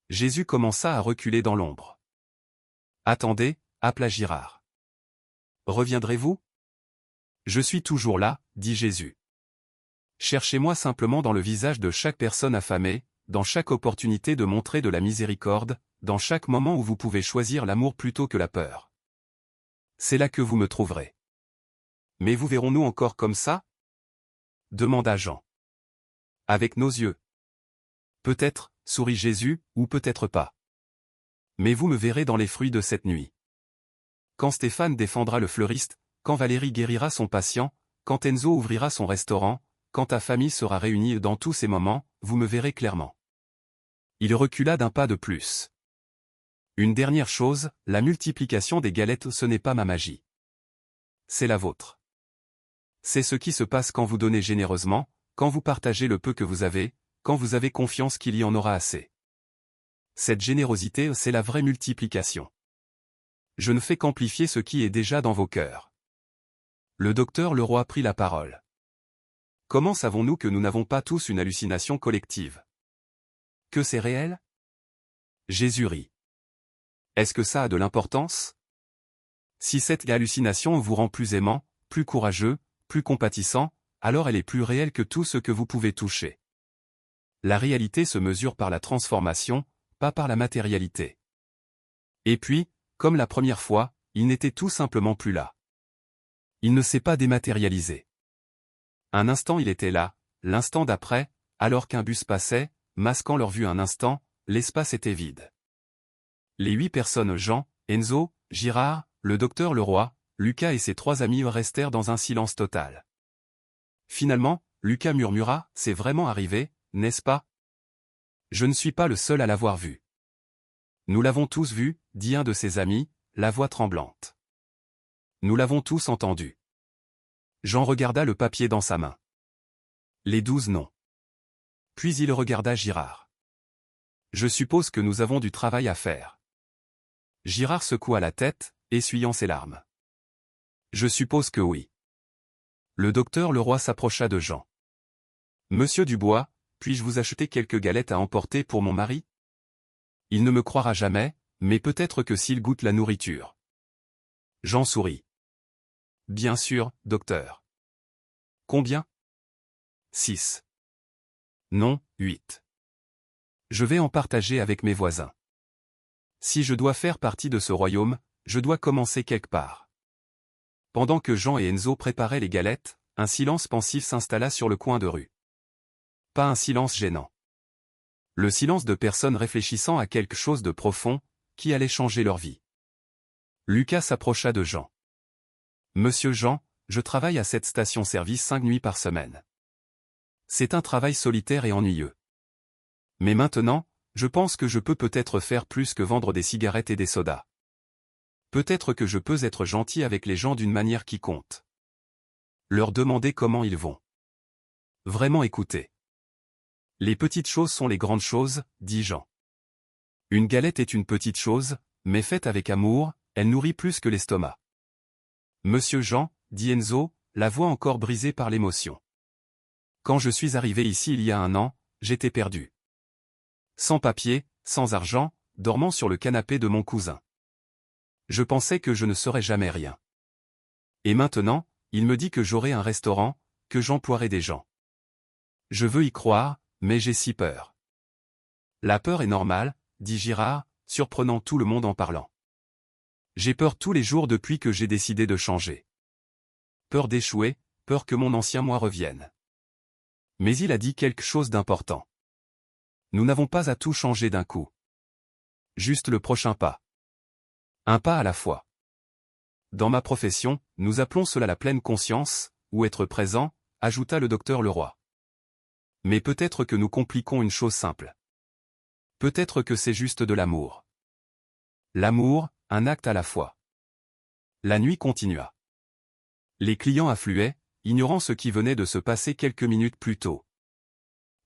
Jésus commença à reculer dans l'ombre. Attendez, appela Girard. Reviendrez-vous? Je suis toujours là, dit Jésus. Cherchez-moi simplement dans le visage de chaque personne affamée, dans chaque opportunité de montrer de la miséricorde, dans chaque moment où vous pouvez choisir l'amour plutôt que la peur. C'est là que vous me trouverez. Mais vous verrons-nous encore comme ça? Demanda Jean. Avec nos yeux. Peut-être, sourit Jésus, ou peut-être pas. Mais vous me verrez dans les fruits de cette nuit. Quand Stéphane défendra le fleuriste, quand Valérie guérira son patient, quand Enzo ouvrira son restaurant, quand ta famille sera réunie dans tous ces moments, vous me verrez clairement. Il recula d'un pas de plus. Une dernière chose, la multiplication des galettes, ce n'est pas ma magie. C'est la vôtre. C'est ce qui se passe quand vous donnez généreusement, quand vous partagez le peu que vous avez, quand vous avez confiance qu'il y en aura assez. Cette générosité, c'est la vraie multiplication. Je ne fais qu'amplifier ce qui est déjà dans vos cœurs. Le docteur Leroy prit la parole. Comment savons-nous que nous n'avons pas tous une hallucination collective? Que c'est réel? Jésus rit. Est-ce que ça a de l'importance? Si cette hallucination vous rend plus aimant, plus courageux, plus compatissant, alors elle est plus réelle que tout ce que vous pouvez toucher. La réalité se mesure par la transformation, pas par la matérialité. Et puis, comme la première fois, il n'était tout simplement plus là. Il ne s'est pas dématérialisé. Un instant il était là, l'instant d'après, alors qu'un bus passait, masquant leur vue un instant, l'espace était vide. Les 8 personnes Jean, Enzo, Girard, le docteur Leroy, Lucas et ses 3 amis restèrent dans un silence total. Finalement, Lucas murmura, « C'est vraiment arrivé, n'est-ce pas? Je ne suis pas le seul à l'avoir vu. » Nous l'avons tous vu, dit un de ses amis, la voix tremblante. Nous l'avons tous entendu. Jean regarda le papier dans sa main. Les 12 noms. Puis il regarda Girard. Je suppose que nous avons du travail à faire. Girard secoua la tête, essuyant ses larmes. Je suppose que oui. Le docteur Leroy s'approcha de Jean. Monsieur Dubois, puis-je vous acheter quelques galettes à emporter pour mon mari? Il ne me croira jamais, mais peut-être que s'il goûte la nourriture. Jean sourit. Bien sûr, docteur. Combien? 6. Non, 8. Je vais en partager avec mes voisins. Si je dois faire partie de ce royaume, je dois commencer quelque part. Pendant que Jean et Enzo préparaient les galettes, un silence pensif s'installa sur le coin de rue. Pas un silence gênant. Le silence de personnes réfléchissant à quelque chose de profond, qui allait changer leur vie. Lucas s'approcha de Jean. Monsieur Jean, je travaille à cette station-service 5 nuits par semaine. C'est un travail solitaire et ennuyeux. Mais maintenant, je pense que je peux peut-être faire plus que vendre des cigarettes et des sodas. Peut-être que je peux être gentil avec les gens d'une manière qui compte. Leur demander comment ils vont. Vraiment écouter. Les petites choses sont les grandes choses, dit Jean. Une galette est une petite chose, mais faite avec amour, elle nourrit plus que l'estomac. Monsieur Jean, dit Enzo, la voix encore brisée par l'émotion. Quand je suis arrivé ici il y a 1 an, j'étais perdu. Sans papier, sans argent, dormant sur le canapé de mon cousin. Je pensais que je ne serais jamais rien. Et maintenant, il me dit que j'aurai un restaurant, que j'emploierai des gens. Je veux y croire, mais j'ai si peur. La peur est normale, dit Girard, surprenant tout le monde en parlant. J'ai peur tous les jours depuis que j'ai décidé de changer. Peur d'échouer, peur que mon ancien moi revienne. Mais il a dit quelque chose d'important. Nous n'avons pas à tout changer d'un coup. Juste le prochain pas. Un pas à la fois. Dans ma profession, nous appelons cela la pleine conscience, ou être présent, ajouta le docteur Leroy. Mais peut-être que nous compliquons une chose simple. Peut-être que c'est juste de l'amour. L'amour, un acte à la fois. La nuit continua. Les clients affluaient, ignorant ce qui venait de se passer quelques minutes plus tôt.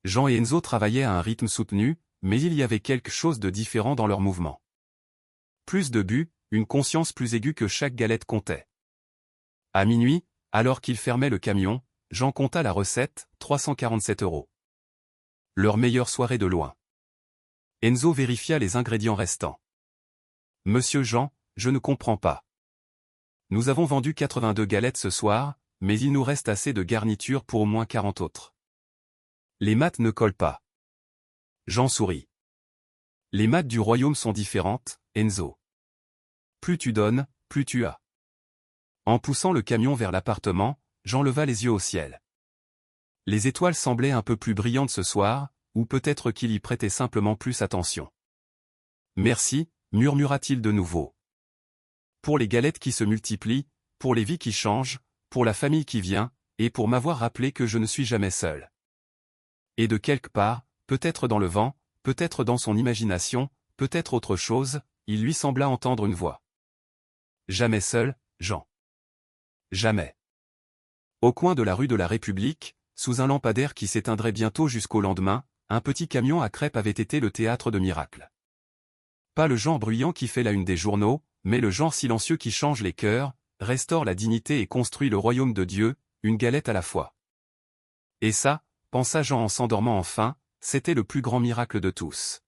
Jean et Enzo travaillaient à un rythme soutenu, mais il y avait quelque chose de différent dans leurs mouvements. Plus de but, une conscience plus aiguë que chaque galette comptait. À minuit, alors qu'il fermait le camion, Jean compta la recette, 347 €. Leur meilleure soirée de loin. Enzo vérifia les ingrédients restants. Monsieur Jean, je ne comprends pas. Nous avons vendu 82 galettes ce soir, mais il nous reste assez de garniture pour au moins 40 autres. Les maths ne collent pas. Jean sourit. Les maths du royaume sont différentes, Enzo. Plus tu donnes, plus tu as. En poussant le camion vers l'appartement, Jean leva les yeux au ciel. Les étoiles semblaient un peu plus brillantes ce soir, ou peut-être qu'il y prêtait simplement plus attention. Merci, murmura-t-il de nouveau. Pour les galettes qui se multiplient, pour les vies qui changent, pour la famille qui vient, et pour m'avoir rappelé que je ne suis jamais seul. Et de quelque part, peut-être dans le vent, peut-être dans son imagination, peut-être autre chose, il lui sembla entendre une voix. Jamais seul, Jean. Jamais. Au coin de la rue de la République, sous un lampadaire qui s'éteindrait bientôt jusqu'au lendemain, un petit camion à crêpes avait été le théâtre de miracles. Pas le genre bruyant qui fait la une des journaux, mais le genre silencieux qui change les cœurs, restaure la dignité et construit le royaume de Dieu, une galette à la fois. Et ça, pensa Jean en s'endormant enfin, c'était le plus grand miracle de tous.